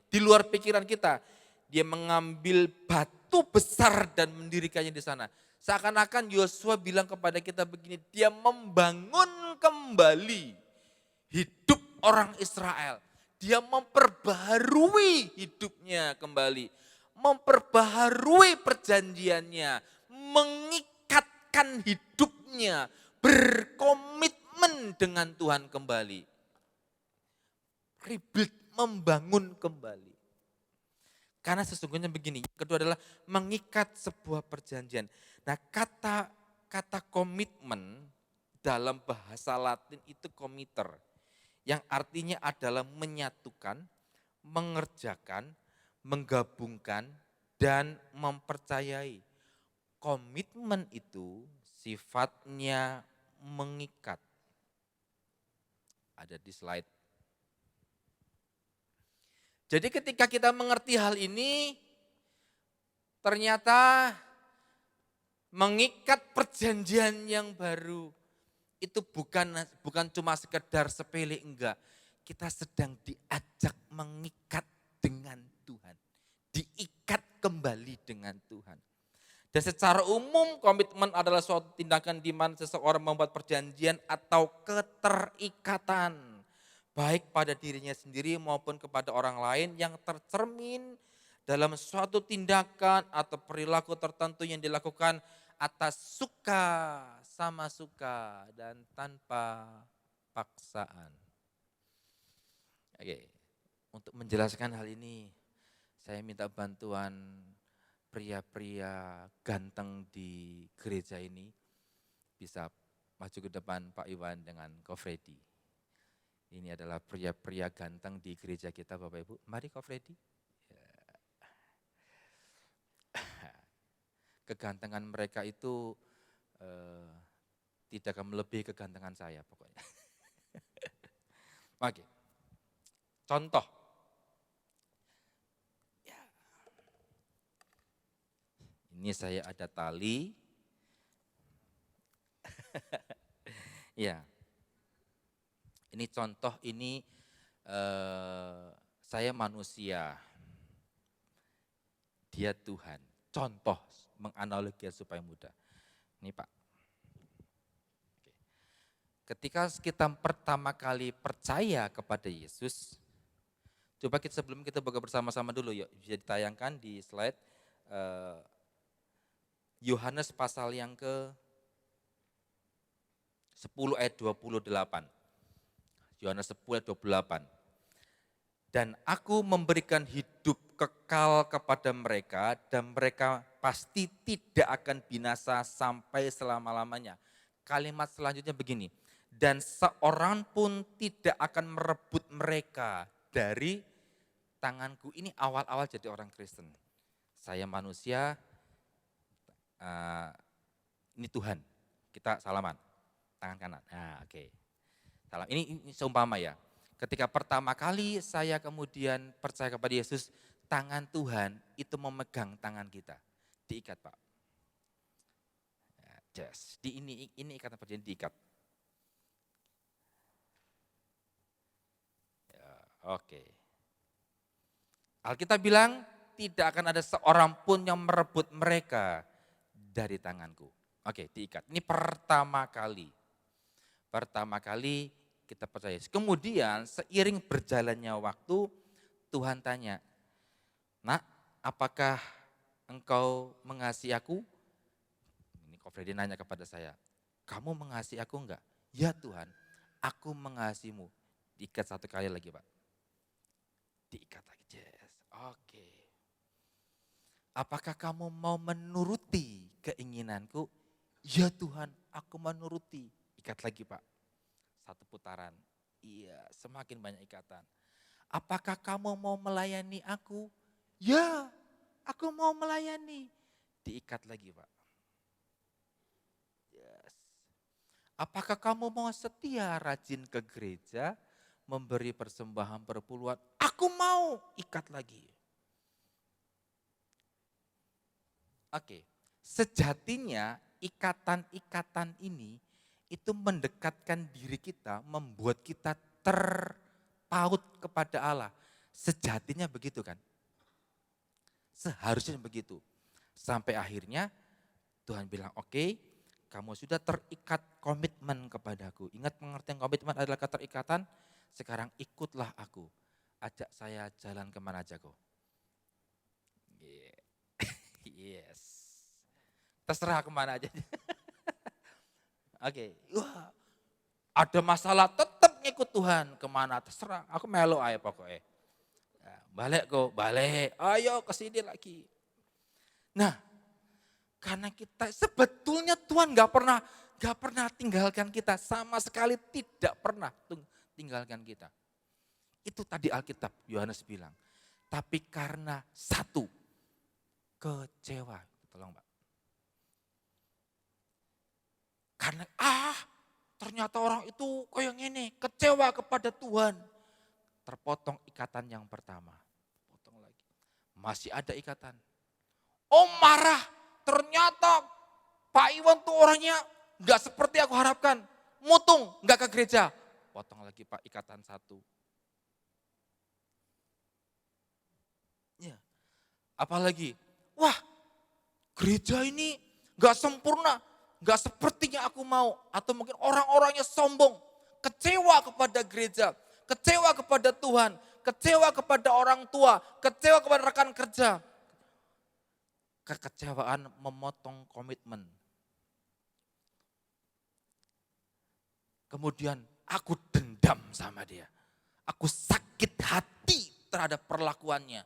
di luar pikiran kita. Dia mengambil batu besar dan mendirikannya di sana. Seakan-akan Yosua bilang kepada kita begini, dia membangun kembali hidup orang Israel. Dia memperbaharui hidupnya kembali, memperbaharui perjanjiannya, mengikatkan hidupnya, berkomitmen dengan Tuhan kembali. Rebuild, membangun kembali. Karena sesungguhnya begini, yang kedua adalah mengikat sebuah perjanjian. Nah, kata komitmen dalam bahasa Latin itu komiter, yang artinya adalah menyatukan, mengerjakan, menggabungkan, dan mempercayai. Komitmen itu sifatnya mengikat. Ada di slide. Jadi ketika kita mengerti hal ini, ternyata mengikat perjanjian yang baru itu bukan cuma sekedar sepele, enggak. Kita sedang diajak mengikat dengan Tuhan. Diikat kembali dengan Tuhan. Dan secara umum komitmen adalah suatu tindakan di mana seseorang membuat perjanjian atau keterikatan. Baik pada dirinya sendiri maupun kepada orang lain yang tercermin dalam suatu tindakan atau perilaku tertentu yang dilakukan atas sama suka dan tanpa paksaan. Oke, untuk menjelaskan hal ini, saya minta bantuan pria-pria ganteng di gereja ini. Bisa maju ke depan Pak Iwan dengan Ko Freddy. Ini adalah pria-pria ganteng di gereja kita Bapak Ibu. Mari Ko Freddy. Ya. Kegantengan mereka itu tidak akan melebihi kegantengan saya pokoknya. Oke, contoh. Ya. Ini saya ada tali. Ya, ini contoh, ini saya manusia, dia Tuhan. Contoh menganalogi supaya mudah. Ini Pak. Oke. Ketika kita pertama kali percaya kepada Yesus, coba kita sebelum kita buka bersama-sama dulu yuk, bisa ditayangkan di slide Yohanes pasal yang ke 10 ayat 28. Yohanes 10 ayat 28. Dan aku memberikan hidup kekal kepada mereka dan mereka pasti tidak akan binasa sampai selama-lamanya. Kalimat selanjutnya begini. Dan seorang pun tidak akan merebut mereka dari tanganku. Ini awal-awal jadi orang Kristen. Saya manusia, ini Tuhan. Kita salaman. Tangan kanan. Nah, oke. Salam. Ini seumpama ya. Ketika pertama kali saya kemudian percaya kepada Yesus, tangan Tuhan itu memegang tangan kita. Diikat, Pak. Ya, just. Ini ikatan perjanjian diikat. Ya, oke. Alkitab bilang tidak akan ada seorang pun yang merebut mereka dari tanganku. Oke, diikat. Ini pertama kali. Pertama kali kita percaya. Kemudian seiring berjalannya waktu, Tuhan tanya, Nak, apakah engkau mengasihi aku? Ini Ko Freddy nanya kepada saya, kamu mengasihi aku enggak? Ya Tuhan, aku mengasihimu. Diikat satu kali lagi Pak. Diikat lagi, yes. Oke. Apakah kamu mau menuruti keinginanku? Ya Tuhan, aku menuruti. Ikat lagi Pak, satu putaran. Iya, semakin banyak ikatan. Apakah kamu mau melayani aku? Ya, aku mau melayani. Diikat lagi Pak. Yes. Apakah kamu mau setia rajin ke gereja, memberi persembahan perpuluhan? Aku mau, ikat lagi. Oke, sejatinya ikatan-ikatan ini itu mendekatkan diri kita, membuat kita terpaut kepada Allah. Sejatinya begitu kan? Seharusnya begitu. Sampai akhirnya Tuhan bilang, oke, kamu sudah terikat komitmen kepadaku. Ingat pengertian komitmen adalah keterikatan, sekarang ikutlah aku. Ajak saya jalan kemana aja kok. Yes. Terserah kemana aja. Oke, wah, ada masalah tetap ngikut Tuhan kemana terserah. Aku melo aja pokoknya. Ya, balik kok, balik. Ayo ke sini lagi. Nah, karena kita sebetulnya Tuhan nggak pernah tinggalkan kita, sama sekali tidak pernah tinggalkan kita. Itu tadi Alkitab Yohanes bilang. Tapi karena satu, kecewa. Tolong Pak. Karena ternyata orang itu kayak gini, kecewa kepada Tuhan. Terpotong ikatan yang pertama. Potong lagi. Masih ada ikatan. Oh marah, ternyata Pak Iwan tuh orangnya gak seperti aku harapkan. Mutung, gak ke gereja. Potong lagi Pak, ikatan satu. Ya. Apalagi, wah gereja ini gak sempurna. Gak sepertinya aku mau, atau mungkin orang-orangnya sombong, kecewa kepada gereja, kecewa kepada Tuhan, kecewa kepada orang tua, kecewa kepada rekan kerja. Kekecewaan memotong komitmen. kemudian aku dendam sama dia. Aku sakit hati terhadap perlakuannya.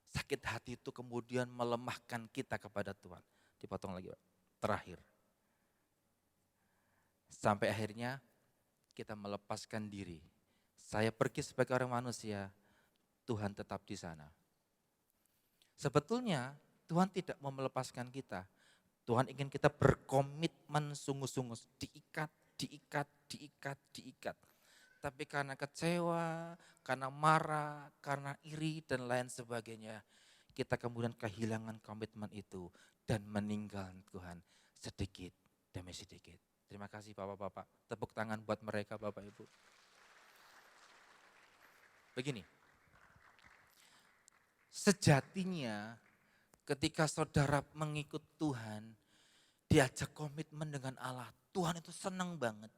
Sakit hati itu kemudian melemahkan kita kepada Tuhan. Dipotong lagi Pak. Terakhir. Sampai akhirnya kita melepaskan diri. Saya pergi sebagai orang manusia, Tuhan tetap di sana. Sebetulnya Tuhan tidak mau melepaskan kita. Tuhan ingin kita berkomitmen sungguh-sungguh, diikat. Tapi karena kecewa, karena marah, karena iri dan lain sebagainya, kita kemudian kehilangan komitmen itu dan meninggalkan Tuhan sedikit demi sedikit. Terima kasih Bapak-Bapak, tepuk tangan buat mereka Bapak Ibu. Begini, sejatinya ketika saudara mengikut Tuhan, diajak komitmen dengan Allah, Tuhan itu senang banget.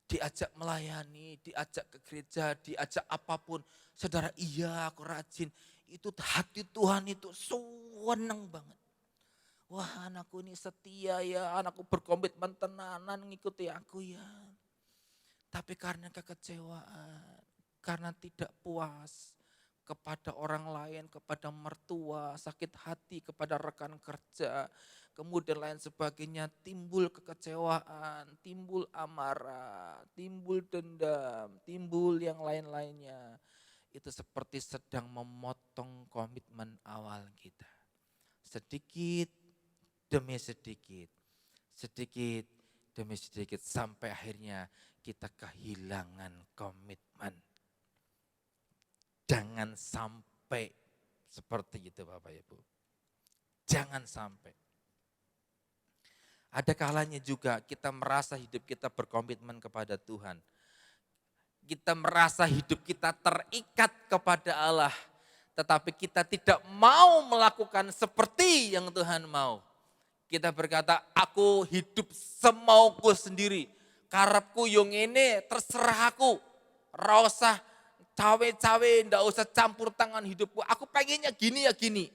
Diajak melayani, diajak ke gereja, diajak apapun. Saudara, iya aku rajin. Itu hati Tuhan itu senang banget. Wah anakku ini setia ya, anakku berkomitmen tenanan ngikuti aku ya. Tapi karena kekecewaan, karena tidak puas kepada orang lain, kepada mertua, sakit hati kepada rekan kerja, kemudian lain sebagainya, timbul kekecewaan, timbul amarah, timbul dendam, timbul yang lain-lainnya. Itu seperti sedang memotong komitmen awal kita. Sedikit demi sedikit, sedikit demi sedikit, sampai akhirnya kita kehilangan komitmen. Jangan sampai seperti itu Bapak Ibu. Jangan sampai. Ada kalanya juga kita merasa hidup kita berkomitmen kepada Tuhan. Kita merasa hidup kita terikat kepada Allah. Tetapi kita tidak mau melakukan seperti yang Tuhan mau. Kita berkata, aku hidup semauku sendiri. Karepku yang ini terserah aku. Ra usah cawe-cawe, ndak usah campur tangan hidupku. Aku pengennya gini ya gini.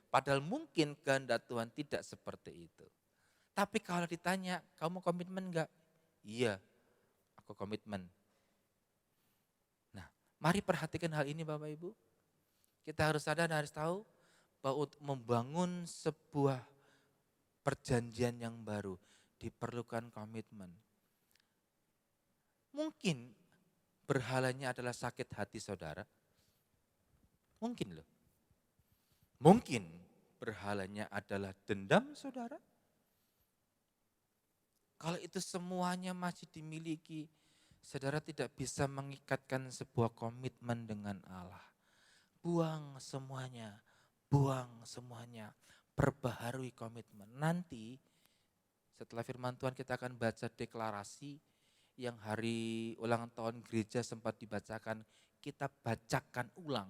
Padahal mungkin kehendak Tuhan tidak seperti itu. Tapi kalau ditanya, kamu komitmen enggak? Iya, aku komitmen. Nah, mari perhatikan hal ini Bapak Ibu. Kita harus sadar dan harus tahu bahwa untuk membangun sebuah perjanjian yang baru diperlukan komitmen. Mungkin berhalanya adalah sakit hati saudara. Mungkin loh. Mungkin berhalanya adalah dendam saudara. Kalau itu semuanya masih dimiliki, saudara tidak bisa mengikatkan sebuah komitmen dengan Allah. Buang semuanya, perbaharui komitmen. Nanti setelah firman Tuhan kita akan baca deklarasi yang hari ulang tahun gereja sempat dibacakan, kita bacakan ulang.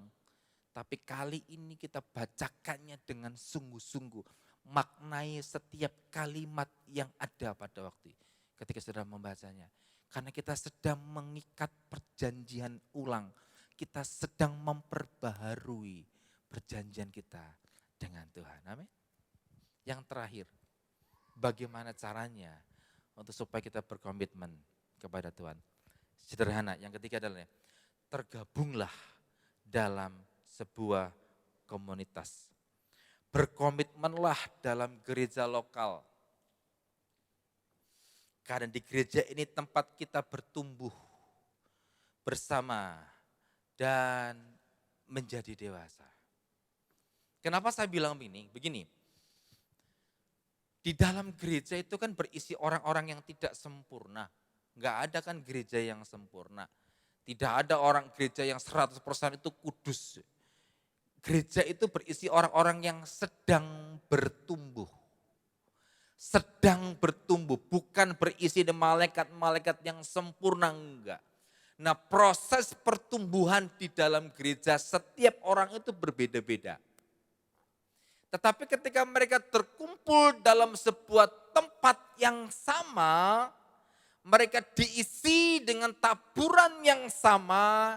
Tapi kali ini kita bacakannya dengan sungguh-sungguh. Maknai setiap kalimat yang ada pada waktu ketika saudara membacanya. Karena kita sedang mengikat perjanjian ulang. Kita sedang memperbaharui perjanjian kita dengan Tuhan. Amin. Yang terakhir, bagaimana caranya untuk supaya kita berkomitmen kepada Tuhan? Sederhana, yang ketiga adalah tergabunglah dalam sebuah komunitas. Berkomitmenlah dalam gereja lokal. Karena di gereja ini tempat kita bertumbuh bersama dan menjadi dewasa. Kenapa saya bilang ini? Begini, di dalam gereja itu kan berisi orang-orang yang tidak sempurna. Enggak ada kan gereja yang sempurna. Tidak ada orang gereja yang 100% itu kudus. Gereja itu berisi orang-orang yang sedang bertumbuh. Sedang bertumbuh, bukan berisi malaikat-malaikat yang sempurna, enggak. Nah, proses pertumbuhan di dalam gereja setiap orang itu berbeda-beda. Tetapi ketika mereka terkumpul dalam sebuah tempat yang sama, mereka diisi dengan taburan yang sama,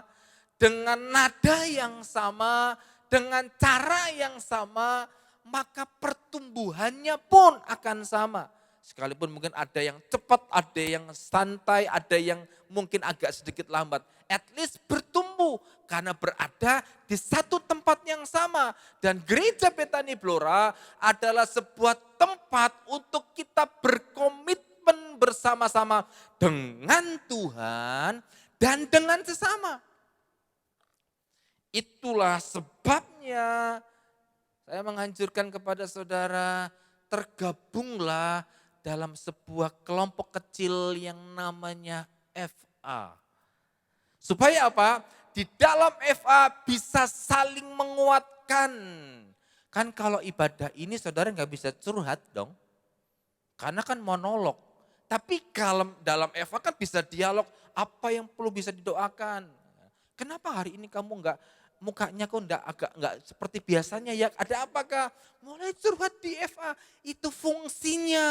dengan nada yang sama, dengan cara yang sama, maka pertumbuhannya pun akan sama. Sekalipun mungkin ada yang cepat, ada yang santai, ada yang mungkin agak sedikit lambat. At least bertumbuh karena berada di satu tempat yang sama. Dan gereja Betani Blora adalah sebuah tempat untuk kita berkomitmen bersama-sama dengan Tuhan dan dengan sesama. Itulah sebabnya saya menganjurkan kepada saudara, tergabunglah dalam sebuah kelompok kecil yang namanya FA. Supaya apa? Di dalam FA bisa saling menguatkan. Kan kalau ibadah ini saudara nggak bisa curhat dong. Karena kan monolog. Tapi kalau dalam FA kan bisa dialog, apa yang perlu bisa didoakan. Kenapa hari ini kamu nggak, mukanya kok nggak seperti biasanya ya? Ada apakah? Mulai curhat di FA, itu fungsinya.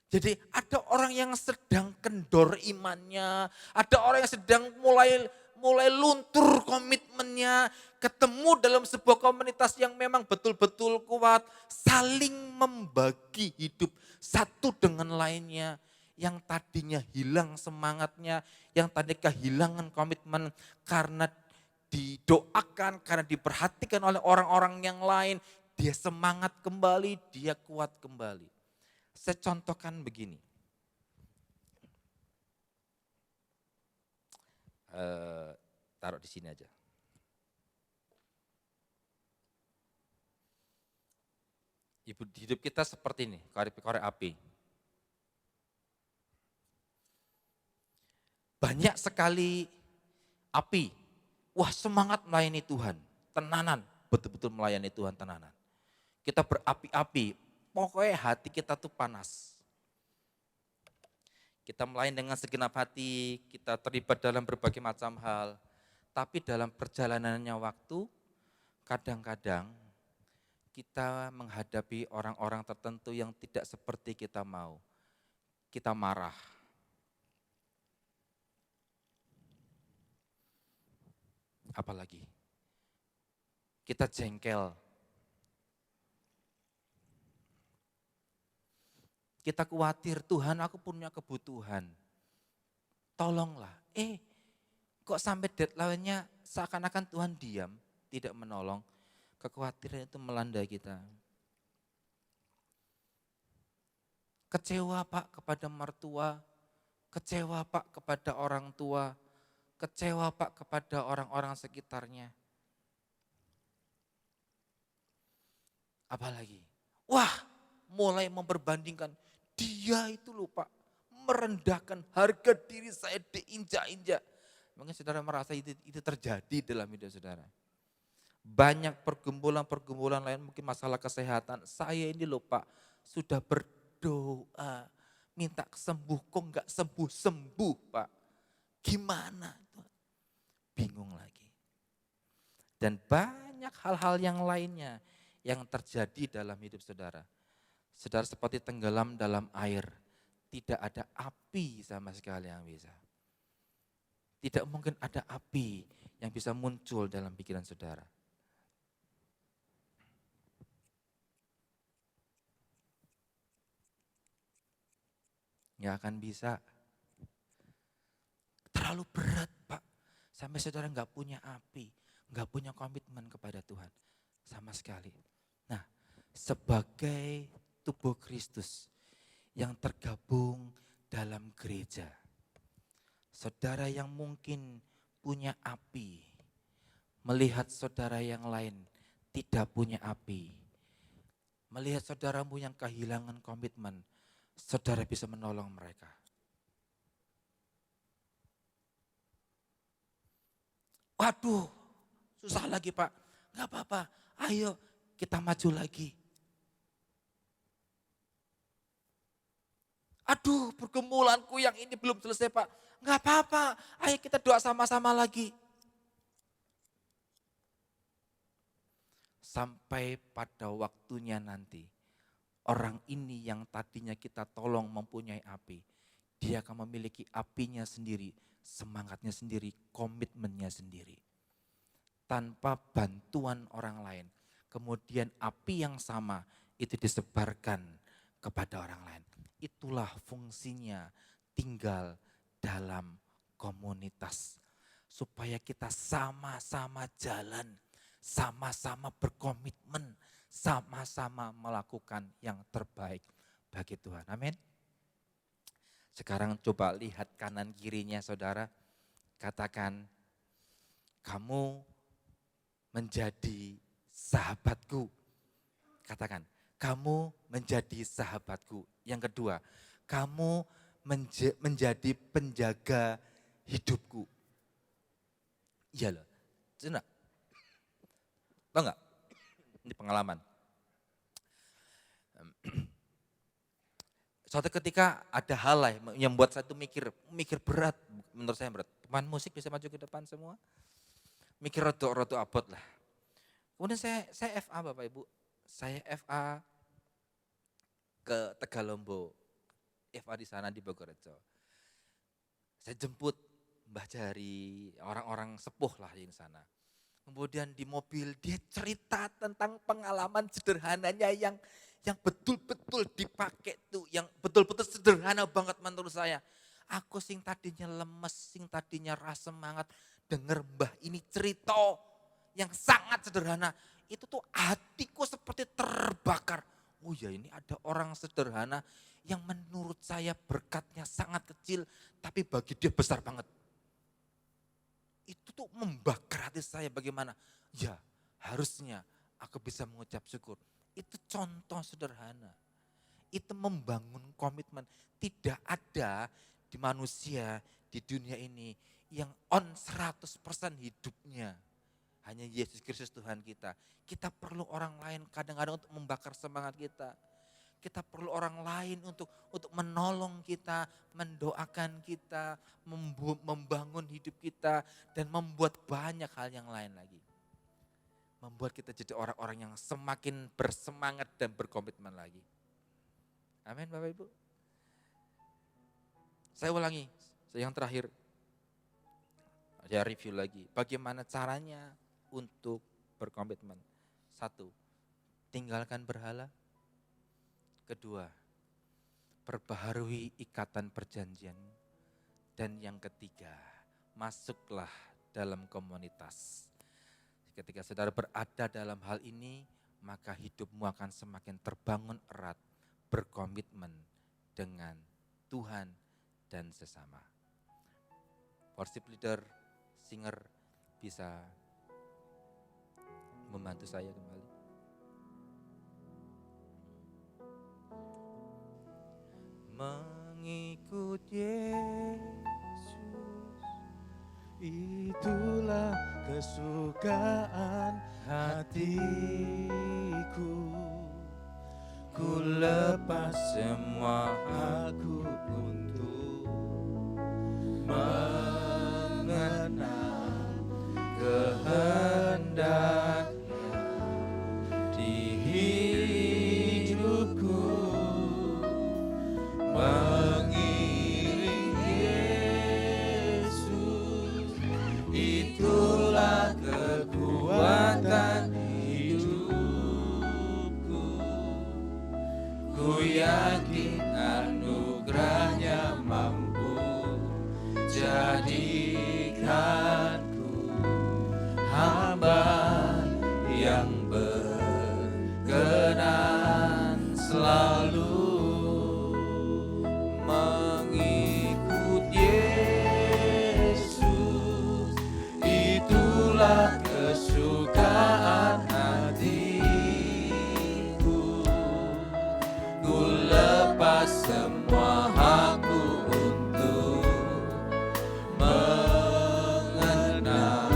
Jadi ada orang yang sedang kendor imannya, ada orang yang sedang mulai luntur komitmennya, ketemu dalam sebuah komunitas yang memang betul-betul kuat, saling membagi hidup satu dengan lainnya. Yang tadinya hilang semangatnya, yang tadi kehilangan komitmen karena didoakan, karena diperhatikan oleh orang-orang yang lain, dia semangat kembali, dia kuat kembali. Saya contohkan begini. Taruh di sini aja. Hidup kita seperti ini, korek api. Banyak sekali api. Wah, semangat melayani Tuhan, tenanan, betul-betul melayani Tuhan tenanan. Kita berapi-api, pokoknya hati kita tuh panas. Kita melayani dengan segenap hati, kita terlibat dalam berbagai macam hal. Tapi dalam perjalanannya waktu, kadang-kadang kita menghadapi orang-orang tertentu yang tidak seperti kita mau. Kita marah. Apalagi kita jengkel, kita khawatir, Tuhan aku punya kebutuhan, tolonglah. Kok sampai deadline-nya seakan-akan Tuhan diam, tidak menolong. Kekhawatiran itu melanda kita. Kecewa Pak kepada mertua, kecewa Pak kepada orang tua, kecewa Pak kepada orang-orang sekitarnya. Apalagi, wah mulai memperbandingkan, dia itu loh Pak, merendahkan harga diri saya diinjak-injak. Mungkin saudara merasa itu terjadi dalam hidup saudara. Banyak pergumulan-pergumulan lain, mungkin masalah kesehatan. Saya ini loh Pak, sudah berdoa, minta sembuh, kok enggak sembuh-sembuh Pak. Gimana? Bingung lagi. Dan banyak hal-hal yang lainnya yang terjadi dalam hidup saudara. Saudara seperti tenggelam dalam air, tidak ada api sama sekali yang bisa. Tidak mungkin ada api yang bisa muncul dalam pikiran saudara. Nggak akan bisa. Terlalu berat Pak. Sampai saudara nggak punya api, nggak punya komitmen kepada Tuhan sama sekali. Nah, sebagai tubuh Kristus yang tergabung dalam gereja, saudara yang mungkin punya api, melihat saudara yang lain tidak punya api, melihat saudaramu yang kehilangan komitmen, saudara bisa menolong mereka. Waduh, susah lagi Pak. Enggak apa-apa, ayo kita maju lagi. Aduh, pergumulanku yang ini belum selesai Pak. Enggak apa-apa, ayo kita doa sama-sama lagi. Sampai pada waktunya nanti, orang ini yang tadinya kita tolong mempunyai api, dia akan memiliki apinya sendiri, semangatnya sendiri, komitmennya sendiri. Tanpa bantuan orang lain. Kemudian api yang sama itu disebarkan kepada orang lain. Itulah fungsinya tinggal dalam komunitas. Supaya kita sama-sama jalan, sama-sama berkomitmen, sama-sama melakukan yang terbaik bagi Tuhan. Amin. Sekarang coba lihat kanan kirinya saudara. Katakan, kamu menjadi sahabatku. Katakan, kamu menjadi sahabatku. Yang kedua, kamu menjadi penjaga hidupku. Iya loh, benar. Tahu enggak? Ini pengalaman. Suatu ketika ada hal lah yang membuat saya itu mikir berat, menurut saya berat. Pemain musik bisa maju ke depan semua. Mikir roto abot lah. Kemudian saya FA Bapak Ibu. Saya FA ke Tegalombo. FA di sana di Bogorjo. Saya jemput Mbah Jari, orang-orang sepuh lah di sana. Kemudian di mobil dia cerita tentang pengalaman sederhananya yang betul-betul dipakai tuh, yang betul-betul sederhana banget menurut saya. Aku sing tadinya lemes, sing tadinya rasa semangat, denger Mbah ini cerita yang sangat sederhana. Itu tuh hatiku seperti terbakar. Oh ya, ini ada orang sederhana yang menurut saya berkatnya sangat kecil, tapi bagi dia besar banget. Itu tuh membakar hati saya bagaimana. Ya, harusnya aku bisa mengucap syukur. Itu contoh sederhana. Itu membangun komitmen. Tidak ada di manusia di dunia ini yang on 100% hidupnya. Hanya Yesus Kristus Tuhan kita. Kita perlu orang lain kadang-kadang untuk membakar semangat kita. Kita perlu orang lain untuk menolong kita, mendoakan kita, membangun hidup kita, dan membuat banyak hal yang lain lagi. Membuat kita jadi orang-orang yang semakin bersemangat dan berkomitmen lagi. Amin Bapak Ibu. Saya ulangi, yang terakhir. Saya review lagi, bagaimana caranya untuk berkomitmen. 1, tinggalkan berhala. Kedua, perbaharui ikatan perjanjian. Dan yang ketiga, masuklah dalam komunitas. Ketika saudara berada dalam hal ini, maka hidupmu akan semakin terbangun erat, berkomitmen dengan Tuhan dan sesama. Worship leader, singer bisa membantu saya kembali. Mengikut Yesus, itulah kesukaan hatiku. Ku lepas semua aku untuk mengenal kehendak di hidupku. Mengiring Yesus, itulah kekuatan hidupku. Ku yakin anugerahnya mampu jadikanku hamba yang berkenan selalu. Mengikut Yesus, itulah kesukaan hatiku. Ku lepas semua hakku untuk mengenal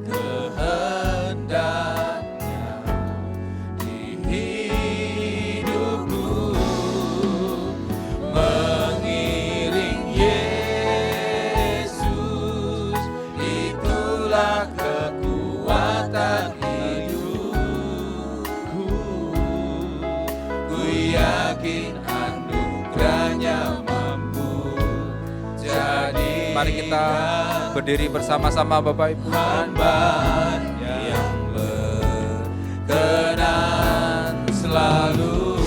kehendaknya di hidupku. Mengiring Yesus, itulah kekuatan hidupku. Ku yakin anugerahnya mampu jadi. Mari kita berdiri bersama-sama Bapak Ibu. Hamba yang berkenan selalu.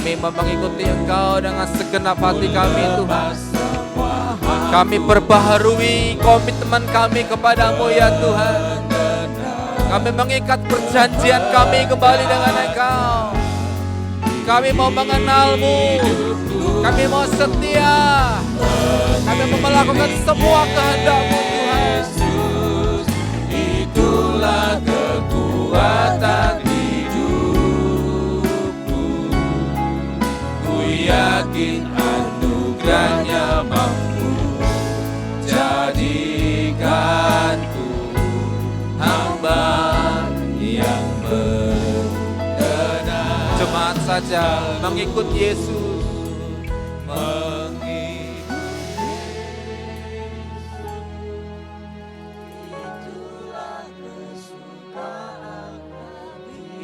Kami mau mengikuti Engkau dengan segenap hati kami Tuhan. Kami perbaharui komitmen kami kepadamu ya Tuhan. Kami mengikat perjanjian kami kembali dengan Engkau. Kami mau mengenalmu. Kami mau setia. Kami mau melakukan semua kehendak-Mu Tuhan. Itulah kekuatan hidupku. Ku yakin anugerahnya mampu jadikanku hamba yang benar. Jemaat saja mengikut Yesus.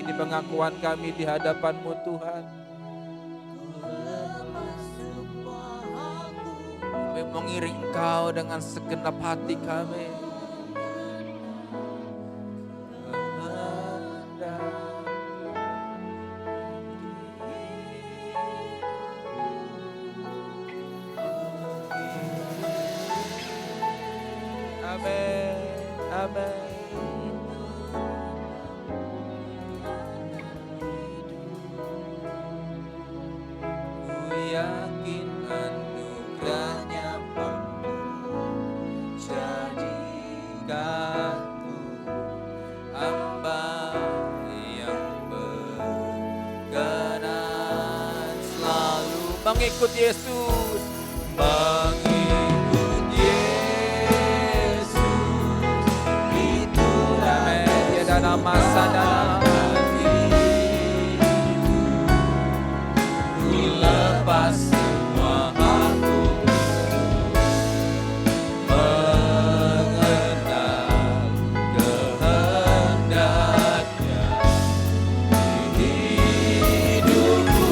Ini pengakuan kami di hadapan-Mu Tuhan. Kami mengiring Engkau dengan segenap hati kami. Amin. Amin. Ku yakin anugerahnya mampu jadikanku hamba yang berkenan selalu mengikut Yesus. Mengikut Yesus itulah ya dalam masa dalam ku lepas semua aku mengenal kehendaknya di hidupku.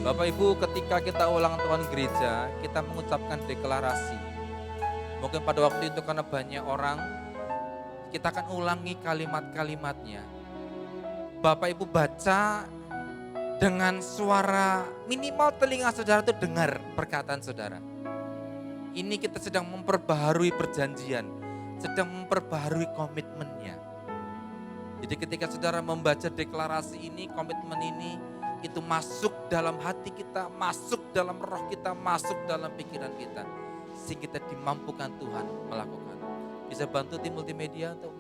Bapak Ibu, ketika kita ulang tahun gereja, kita mengucapkan deklarasi. Mungkin pada waktu itu karena banyak orang, kita akan ulangi kalimat-kalimatnya. Bapak Ibu baca dengan suara minimal telinga saudara itu dengar perkataan saudara. Ini kita sedang memperbaharui perjanjian, sedang memperbaharui komitmennya. Jadi ketika saudara membaca deklarasi ini, komitmen ini, itu masuk dalam hati kita, masuk dalam roh kita, masuk dalam pikiran kita. Sehingga kita dimampukan Tuhan melakukan. Bisa bantu tim multimedia untuk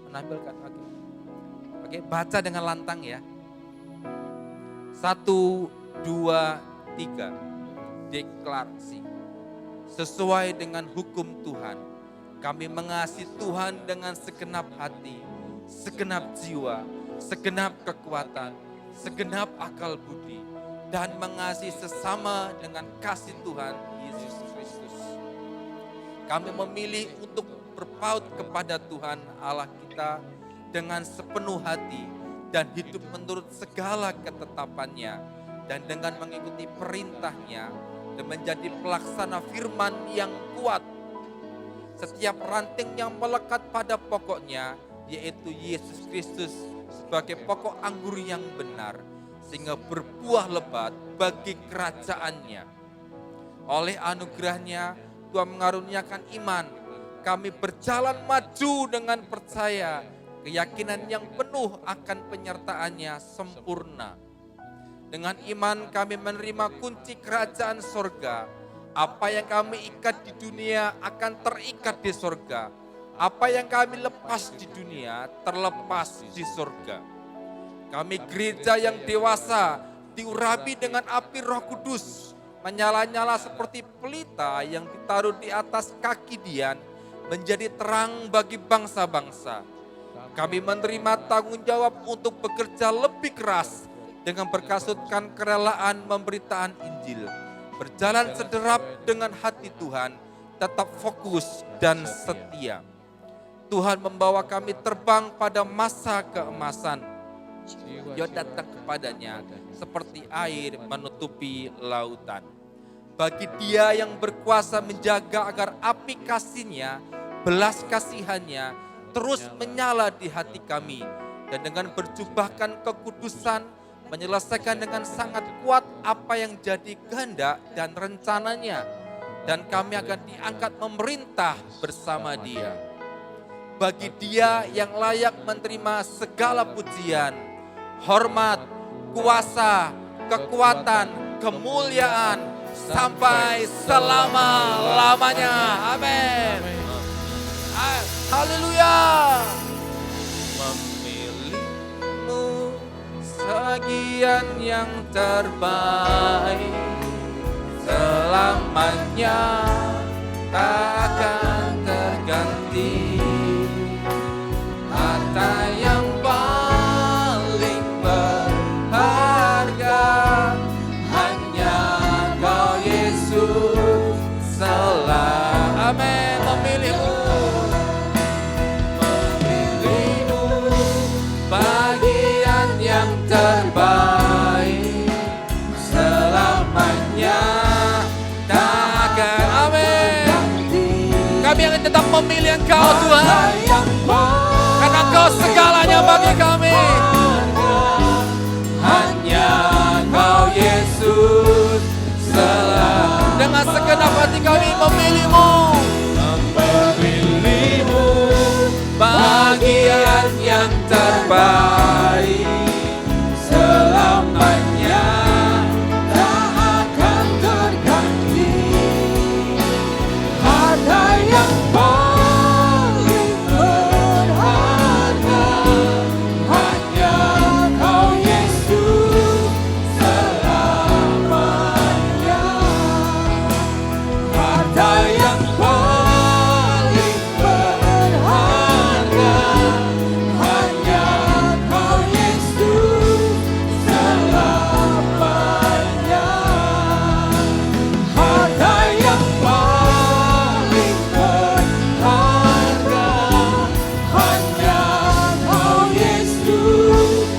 menampilkan. Oke, baca dengan lantang ya. 1, 2, 3. Deklarasi. Sesuai dengan hukum Tuhan. Kami mengasihi Tuhan dengan segenap hati, segenap jiwa, segenap kekuatan, segenap akal budi, dan mengasihi sesama dengan kasih Tuhan Yesus Kristus. Kami memilih untuk berpaut kepada Tuhan Allah kita dengan sepenuh hati dan hidup menurut segala ketetapannya, dan dengan mengikuti perintahnya dan menjadi pelaksana firman yang kuat. Setiap ranting yang melekat pada pokoknya, yaitu Yesus Kristus, sebagai pokok anggur yang benar, sehingga berbuah lebat bagi kerajaannya. Oleh anugerahnya, Tuhan mengaruniakan iman. Kami berjalan maju dengan percaya, keyakinan yang penuh akan penyertaannya sempurna. Dengan iman kami menerima kunci kerajaan sorga. Apa yang kami ikat di dunia akan terikat di sorga. Apa yang kami lepas di dunia terlepas di surga. Kami gereja yang dewasa, diurapi dengan api Roh Kudus, menyala-nyala seperti pelita yang ditaruh di atas kaki Dian, menjadi terang bagi bangsa-bangsa. Kami menerima tanggung jawab untuk bekerja lebih keras dengan berkasutkan kerelaan pemberitaan Injil. Berjalan sederap dengan hati Tuhan, tetap fokus dan setia. Tuhan membawa kami terbang pada masa keemasan. Dia datang kepadanya seperti air menutupi lautan. Bagi Dia yang berkuasa menjaga agar api kasih-Nya, belas kasihannya terus menyala di hati kami, dan dengan berjubahkan kekudusan menyelesaikan dengan sangat kuat apa yang jadi kehendak dan rencananya, dan kami akan diangkat memerintah bersama Dia. Bagi Dia yang layak menerima segala pujian, hormat, kuasa, kekuatan, kemuliaan sampai selama-lamanya. Amin. Haleluya. Memilihmu sebagian yang terbaik, selamanya takkan terganti. Harta yang paling berharga hanya Kau Yesus. Amin. Memilihmu bagian yang terbaik, selamanya takkan. Amin. Kami akan tetap memilih Engkau Tuhan, karena Engkau segalanya bagi kami. Hanya Kau Yesus. Dengan segenap hati kami memilih-Mu. Memilih-Mu bagian yang terbaik, selamanya tak akan terganti. Harta yang paling berharga hanya Kau Yesus. Selamanya harta yang paling berharga hanya Kau Yesus. Selamanya harta yang paling berharga hanya Kau Yesus.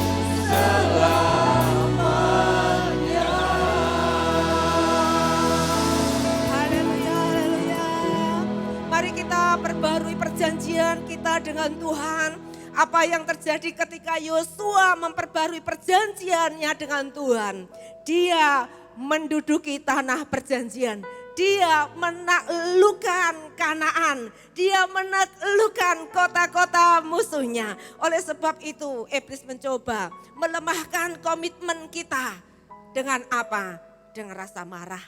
Selamanya. Haleluya, haleluya. Mari kita perbarui perjanjian kita dengan Tuhan. Apa yang terjadi ketika Yosua memperbarui perjanjiannya dengan Tuhan. Dia menduduki tanah perjanjian. Dia menaklukkan Kanaan. Dia menaklukkan kota-kota musuhnya. Oleh sebab itu iblis mencoba melemahkan komitmen kita. Dengan apa? Dengan rasa marah,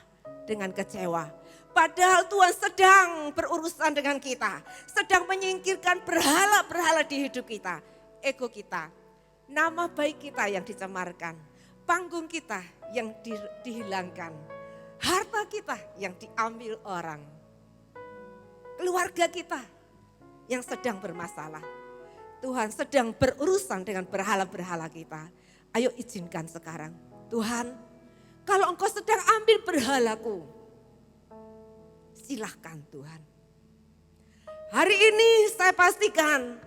dengan kecewa. Padahal Tuhan sedang berurusan dengan kita. Sedang menyingkirkan berhala-berhala di hidup kita. Ego kita, nama baik kita yang dicemarkan. Panggung kita yang dihilangkan. Harta kita yang diambil orang. Keluarga kita yang sedang bermasalah. Tuhan sedang berurusan dengan berhala-berhala kita. Ayo izinkan sekarang. Tuhan, kalau Engkau sedang ambil berhalaku, silahkan Tuhan. Hari ini saya pastikan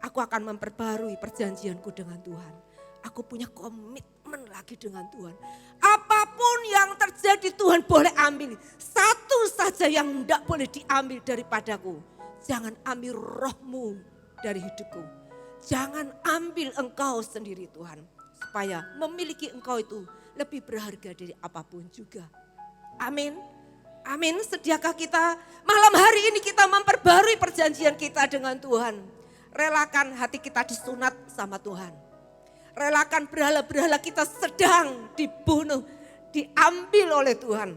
aku akan memperbarui perjanjianku dengan Tuhan. Aku punya komitmen lagi dengan Tuhan. Apapun yang terjadi Tuhan boleh ambil. Satu saja yang tidak boleh diambil daripadaku. Jangan ambil roh-Mu dari hidupku. Jangan ambil Engkau sendiri Tuhan. Supaya memiliki Engkau itu lebih berharga dari apapun juga. Amin. Amin. Sediakah kita malam hari ini kita memperbarui perjanjian kita dengan Tuhan. Relakan hati kita disunat sama Tuhan. Relakan berhala-berhala kita sedang dibunuh, diambil oleh Tuhan.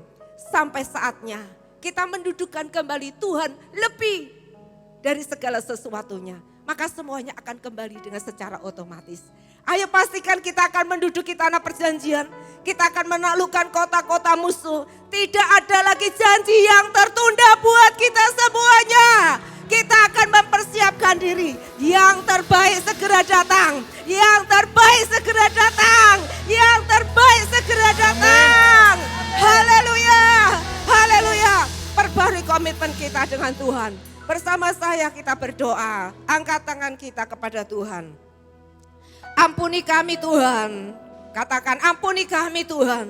Sampai saatnya kita mendudukan kembali Tuhan lebih dari segala sesuatunya. Maka semuanya akan kembali dengan secara otomatis. Ayo pastikan kita akan menduduki tanah perjanjian. Kita akan menaklukkan kota-kota musuh. Tidak ada lagi janji yang tertunda buat kita semuanya. Kita akan mempersiapkan diri. Yang terbaik segera datang. Yang terbaik segera datang. Yang komitmen kita dengan Tuhan. Bersama saya kita berdoa, angkat tangan kita kepada Tuhan. Ampuni kami Tuhan, katakan ampuni kami Tuhan.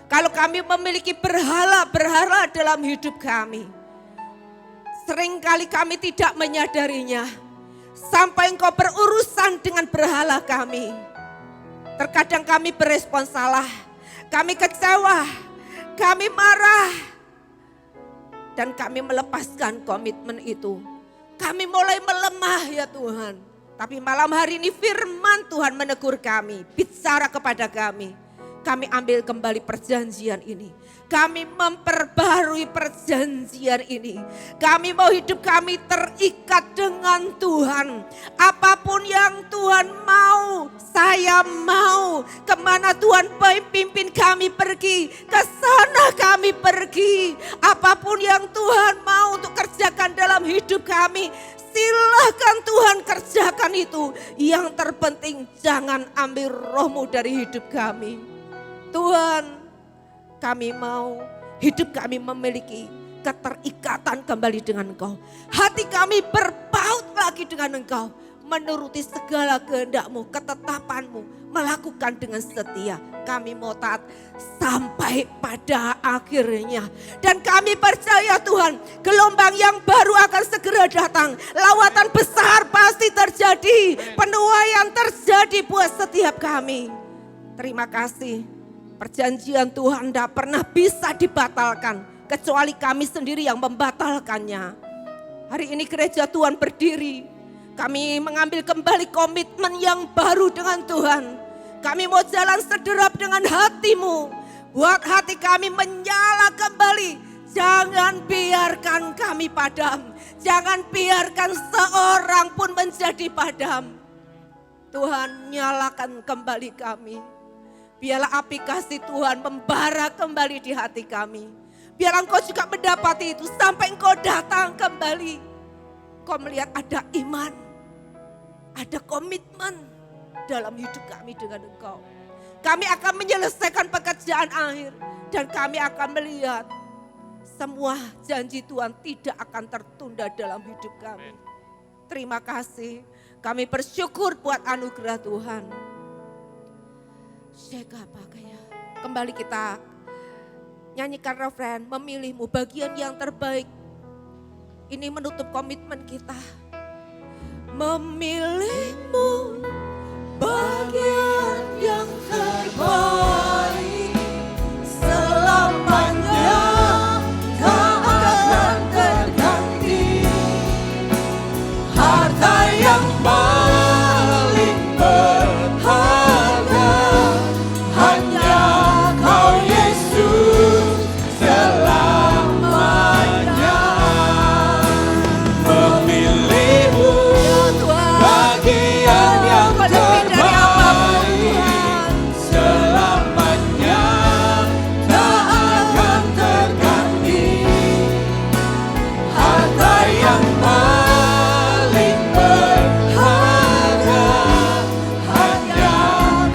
Kalau kami memiliki berhala-berhala dalam hidup kami. Seringkali kami tidak menyadarinya. Sampai Engkau berurusan dengan berhala kami. Terkadang kami berespon salah, kami kecewa, kami marah. Dan kami melepaskan komitmen itu. Kami mulai melemah ya Tuhan. Tapi malam hari ini firman Tuhan menegur kami, bicara kepada kami. Kami ambil kembali perjanjian ini. Kami memperbarui perjanjian ini. Kami mau hidup kami terikat dengan Tuhan. Apapun yang Tuhan mau, saya mau. Kemana Tuhan pimpin kami pergi, ke sana kami pergi. Apapun yang Tuhan mau untuk kerjakan dalam hidup kami, silahkan Tuhan kerjakan itu. Yang terpenting jangan ambil roh-Mu dari hidup kami. Tuhan, kami mau hidup kami memiliki keterikatan kembali dengan Engkau. Hati kami berpaut lagi dengan Engkau. Menuruti segala kehendak-Mu, ketetapan-Mu. Melakukan dengan setia. Kami mau taat sampai pada akhirnya. Dan kami percaya Tuhan, gelombang yang baru akan segera datang. Lawatan besar pasti terjadi. Penuaian terjadi buat setiap kami. Terima kasih. Perjanjian Tuhan tidak pernah bisa dibatalkan. Kecuali kami sendiri yang membatalkannya. Hari ini gereja Tuhan berdiri. Kami mengambil kembali komitmen yang baru dengan Tuhan. Kami mau jalan sederap dengan hati-Mu. Buat hati kami menyala kembali. Jangan biarkan kami padam. Jangan biarkan seorang pun menjadi padam. Tuhan nyalakan kembali kami. Biarlah api kasih Tuhan membara kembali di hati kami. Biar Engkau juga mendapati itu sampai Engkau datang kembali. Engkau melihat ada iman, ada komitmen dalam hidup kami dengan Engkau. Kami akan menyelesaikan pekerjaan akhir dan kami akan melihat semua janji Tuhan tidak akan tertunda dalam hidup kami. Terima kasih, kami bersyukur buat anugerah Tuhan. Kembali kita nyanyikan refren, memilih-Mu bagian yang terbaik. Ini menutup komitmen kita. Memilih-Mu bagian yang terbaik. Selamanya tak akan terganti. Harta yang paling berharga hanya Kau Yesus selamanya. Memilih-Mu bagian yang terbaik. Selamanya tak akan terganti. Harta yang paling berharga hanya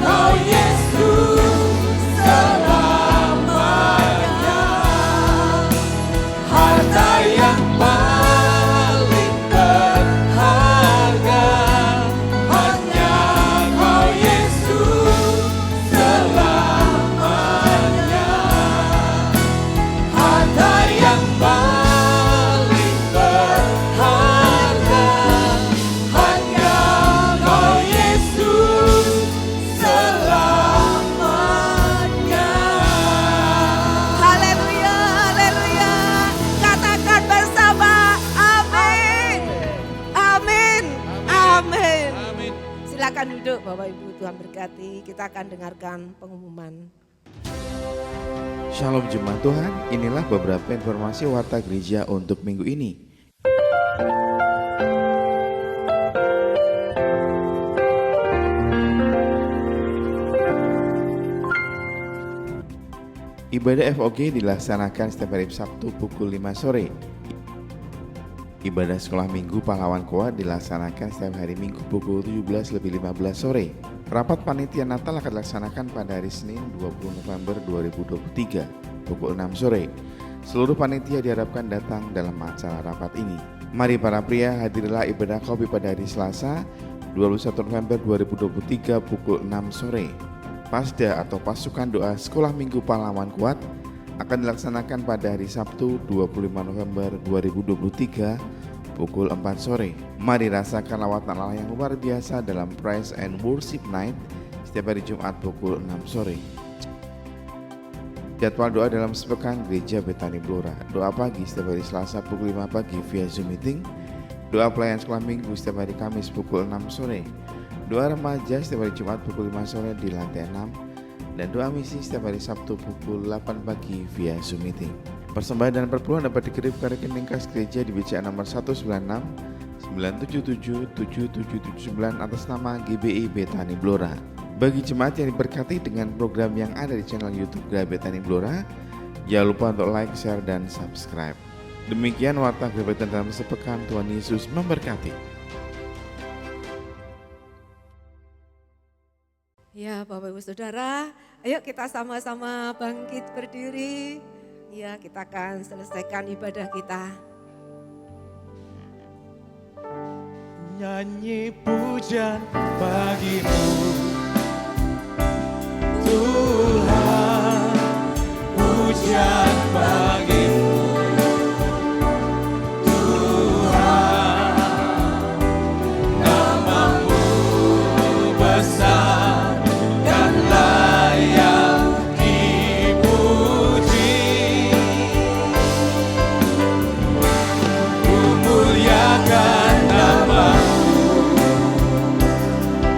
Kau Yesus selamanya. Harta yang paling berharga hanya Kau Yesus selamanya. Harta yang paling berharga hanya Kau Yesus selamanya. Haleluya, haleluya. Katakan bersama, amin. Amin, amin. Amin. Silakan duduk Bapak Ibu, Tuhan berkati. Kita akan dengarkan pengumuman. Shalom jemaat Tuhan, inilah beberapa informasi warta gereja untuk minggu ini. Ibadah FOG dilaksanakan setiap hari Sabtu pukul 5 sore. Ibadah sekolah minggu pahlawan Koa dilaksanakan setiap hari Minggu pukul 17:15 sore. Rapat panitia Natal akan dilaksanakan pada hari Senin 20 November 2023 pukul 6 sore. Seluruh panitia diharapkan datang dalam acara rapat ini. Mari para pria, hadirlah ibadah kopi pada hari Selasa 21 November 2023 pukul 6 sore. Pasda atau pasukan doa Sekolah Minggu Pahlawan Kuat akan dilaksanakan pada hari Sabtu 25 November 2023 pukul 4 sore. Mari rasakan lawatan Allah yang luar biasa dalam Praise and Worship Night setiap hari Jumat pukul 6 sore. Jadwal doa dalam sepekan Gereja Betani Blora. Doa pagi setiap hari Selasa pukul 5 pagi via Zoom meeting. Doa pelayan sekolah minggu setiap hari Kamis pukul 6 sore. Doa remaja setiap hari Jumat pukul 5 sore di lantai 6. Dan doa misi setiap hari Sabtu pukul 8 pagi via Zoom meeting. Persembahan dan perpuluhan dapat dikirim ke rekening kas gereja di BCA nomor 196 977 7779 atas nama GBI Betani Blora. Bagi jemaat yang diberkati dengan program yang ada di channel YouTube Gereja Betani Blora, jangan lupa untuk like, share, dan subscribe. Demikian warta Gereja Betani dalam sepekan. Tuhan Yesus memberkati. Ya Bapak Ibu Saudara, ayo kita sama-sama bangkit berdiri. Ya, kita akan selesaikan ibadah kita. Nyanyi pujian bagimu Tuhan, pujian bagimu Tuhan, namamu besar dan layak dipuji. Ku muliakan namamu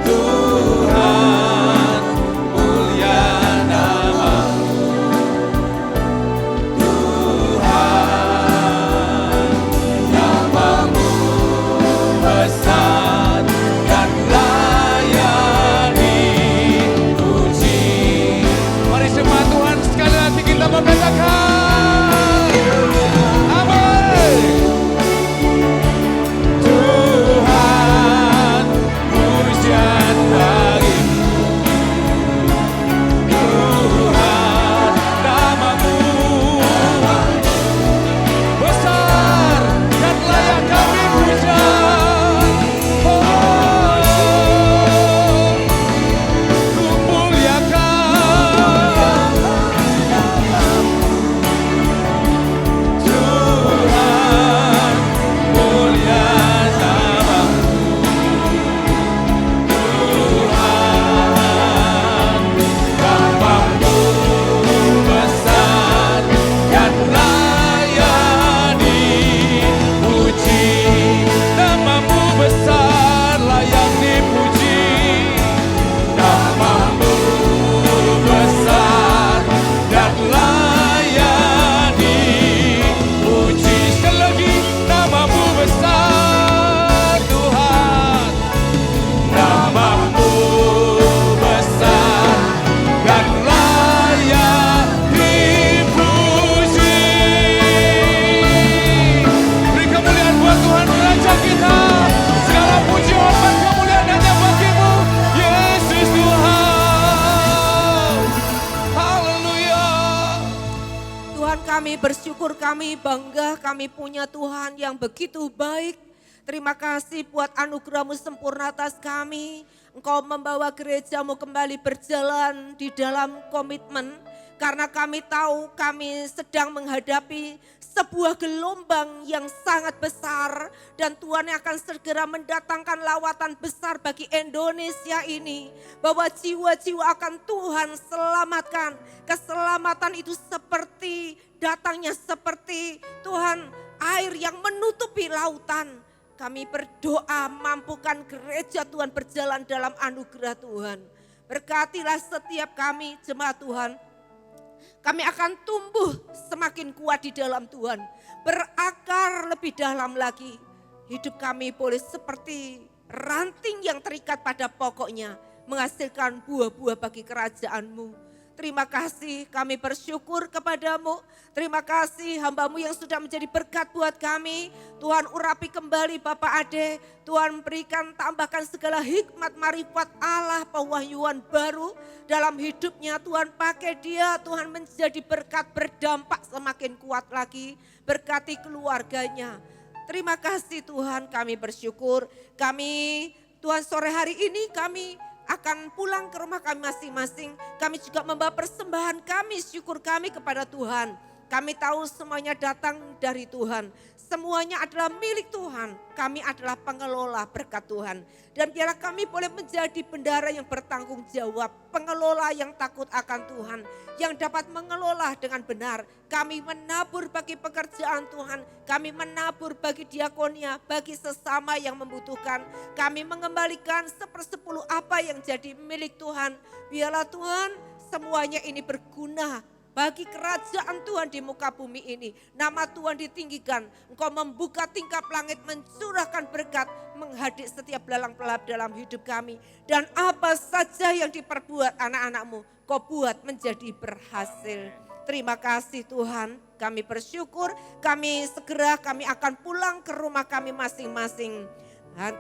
Tuhan, mulia namamu Tuhan, namamu besar dan layak dipuji. Mari semua Tuhan sekali lagi kita mengatakan amin. Tuhan, pujian bagimu Tuhan, namamu besar dan layak kami puja. Ku muliakan Tuhan, mulia namamu Tuhan, namamu besar dan layak dipuji. Namamu besar layak dipuji. Namamu besar dan layak dipuji. Sekali lagi, namamu besar Tuhan, namamu besar dan layak dipuji. Beri kemuliaan buat Tuhan Raja kita. Segala puji hormat kemuliaan hanya bagimu Yesus Tuhan. Haleluya. Tuhan, kami bersyukur, kami bangga, kami punya Tuhan yang begitu baik. Terima kasih buat anugerah-Mu sempurna atas kami. Engkau membawa gereja-Mu kembali berjalan di dalam komitmen. Karena kami tahu kami sedang menghadapi sebuah gelombang yang sangat besar. Dan Tuhan yang akan segera mendatangkan lawatan besar bagi Indonesia ini. Bahwa jiwa-jiwa akan Tuhan selamatkan. Keselamatan itu seperti datangnya seperti Tuhan air yang menutupi lautan. Kami berdoa mampukan gereja Tuhan berjalan dalam anugerah Tuhan. Berkatilah setiap kami jemaat Tuhan. Kami akan tumbuh semakin kuat di dalam Tuhan. Berakar lebih dalam lagi. Hidup kami boleh seperti ranting yang terikat pada pokoknya. Menghasilkan buah-buah bagi kerajaan-Mu. Terima kasih, kami bersyukur kepadamu. Terima kasih hamba-Mu yang sudah menjadi berkat buat kami. Tuhan urapi kembali Bapak Ade. Tuhan berikan, tambahkan segala hikmat marifat Allah, pewahyuan baru dalam hidupnya. Tuhan pakai dia, Tuhan menjadi berkat, berdampak semakin kuat lagi. Berkati keluarganya. Terima kasih Tuhan, kami bersyukur. Kami Tuhan sore hari ini kami akan pulang ke rumah kami masing-masing. Kami juga membawa persembahan kami, syukur kami kepada Tuhan. Kami tahu semuanya datang dari Tuhan. Semuanya adalah milik Tuhan. Kami adalah pengelola berkat Tuhan. Dan biarlah kami boleh menjadi bendahara yang bertanggung jawab. Pengelola yang takut akan Tuhan. Yang dapat mengelola dengan benar. Kami menabur bagi pekerjaan Tuhan. Kami menabur bagi diakonia, bagi sesama yang membutuhkan. Kami mengembalikan 1/10 apa yang jadi milik Tuhan. Biarlah Tuhan semuanya ini berguna bagi kerajaan Tuhan di muka bumi ini. Nama Tuhan ditinggikan. Engkau membuka tingkap langit, mencurahkan berkat, menghadik setiap belalang pelap dalam hidup kami. Dan apa saja yang diperbuat anak-anak-Mu, Kau buat menjadi berhasil. Terima kasih Tuhan, kami bersyukur. Kami akan pulang ke rumah kami masing-masing.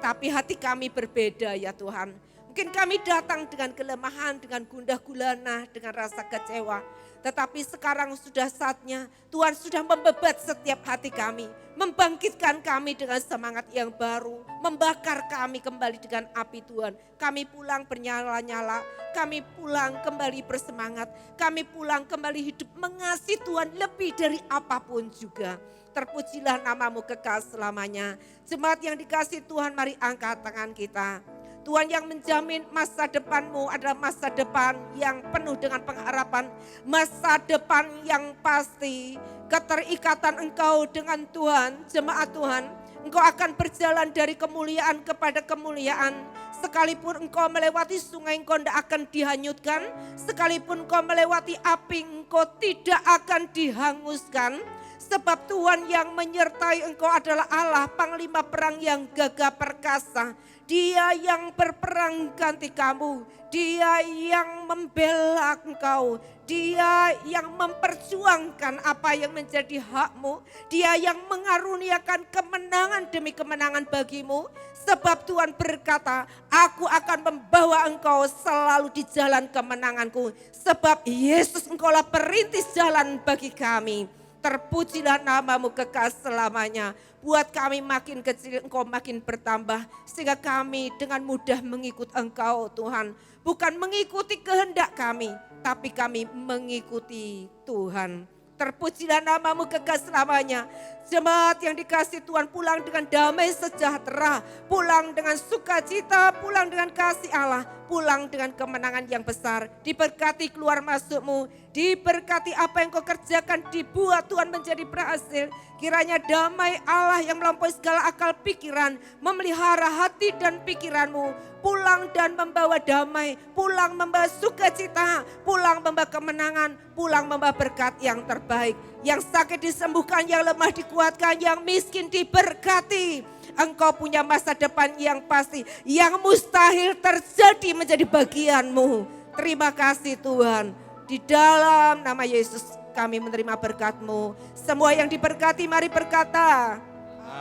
Tapi hati kami berbeda ya Tuhan. Mungkin kami datang dengan kelemahan, dengan gundah gulana, dengan rasa kecewa. Tetapi sekarang sudah saatnya Tuhan sudah membebat setiap hati kami. Membangkitkan kami dengan semangat yang baru. Membakar kami kembali dengan api Tuhan. Kami pulang bernyala-nyala. Kami pulang kembali bersemangat. Kami pulang kembali hidup mengasihi Tuhan lebih dari apapun juga. Terpujilah nama-Mu kekal selamanya. Jemaat yang dikasihi Tuhan, mari angkat tangan kita. Tuhan yang menjamin masa depanmu adalah masa depan yang penuh dengan pengharapan. Masa depan yang pasti. Keterikatan engkau dengan Tuhan, jemaat Tuhan. Engkau akan berjalan dari kemuliaan kepada kemuliaan. Sekalipun engkau melewati sungai, engkau tidak akan dihanyutkan. Sekalipun engkau melewati api, engkau tidak akan dihanguskan. Sebab Tuhan yang menyertai engkau adalah Allah, panglima perang yang gagah perkasa. Dia yang berperang ganti kamu. Dia yang membela engkau. Dia yang memperjuangkan apa yang menjadi hakmu. Dia yang mengaruniakan kemenangan demi kemenangan bagimu. Sebab Tuhan berkata, aku akan membawa engkau selalu di jalan kemenanganku. Sebab Yesus engkaulah perintis jalan bagi kami. Terpujilah nama-Mu kekal selamanya. Buat kami makin kecil, Engkau makin bertambah. Sehingga kami dengan mudah mengikut Engkau Tuhan. Bukan mengikuti kehendak kami, tapi kami mengikuti Tuhan. Terpujilah nama-Mu kekal selamanya. Jemaat yang dikasihi Tuhan, pulang dengan damai sejahtera. Pulang dengan sukacita, pulang dengan kasih Allah. Pulang dengan kemenangan yang besar. Diberkati keluar masukmu. Diberkati apa yang kau kerjakan, dibuat Tuhan menjadi berhasil. Kiranya damai Allah yang melampaui segala akal pikiran, memelihara hati dan pikiranmu. Pulang dan membawa damai, pulang membawa sukacita, pulang membawa kemenangan, pulang membawa berkat yang terbaik. Yang sakit disembuhkan, yang lemah dikuatkan, yang miskin diberkati. Engkau punya masa depan yang pasti, yang mustahil terjadi menjadi bagianmu. Terima kasih Tuhan. Di dalam nama Yesus kami menerima berkat-Mu. Semua yang diberkati mari berkata,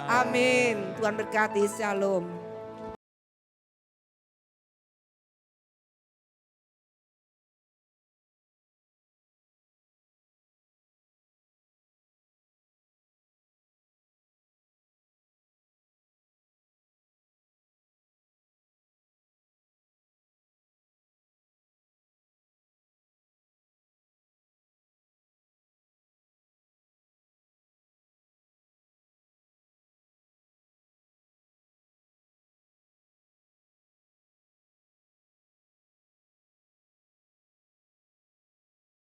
amin. Tuhan berkati, shalom.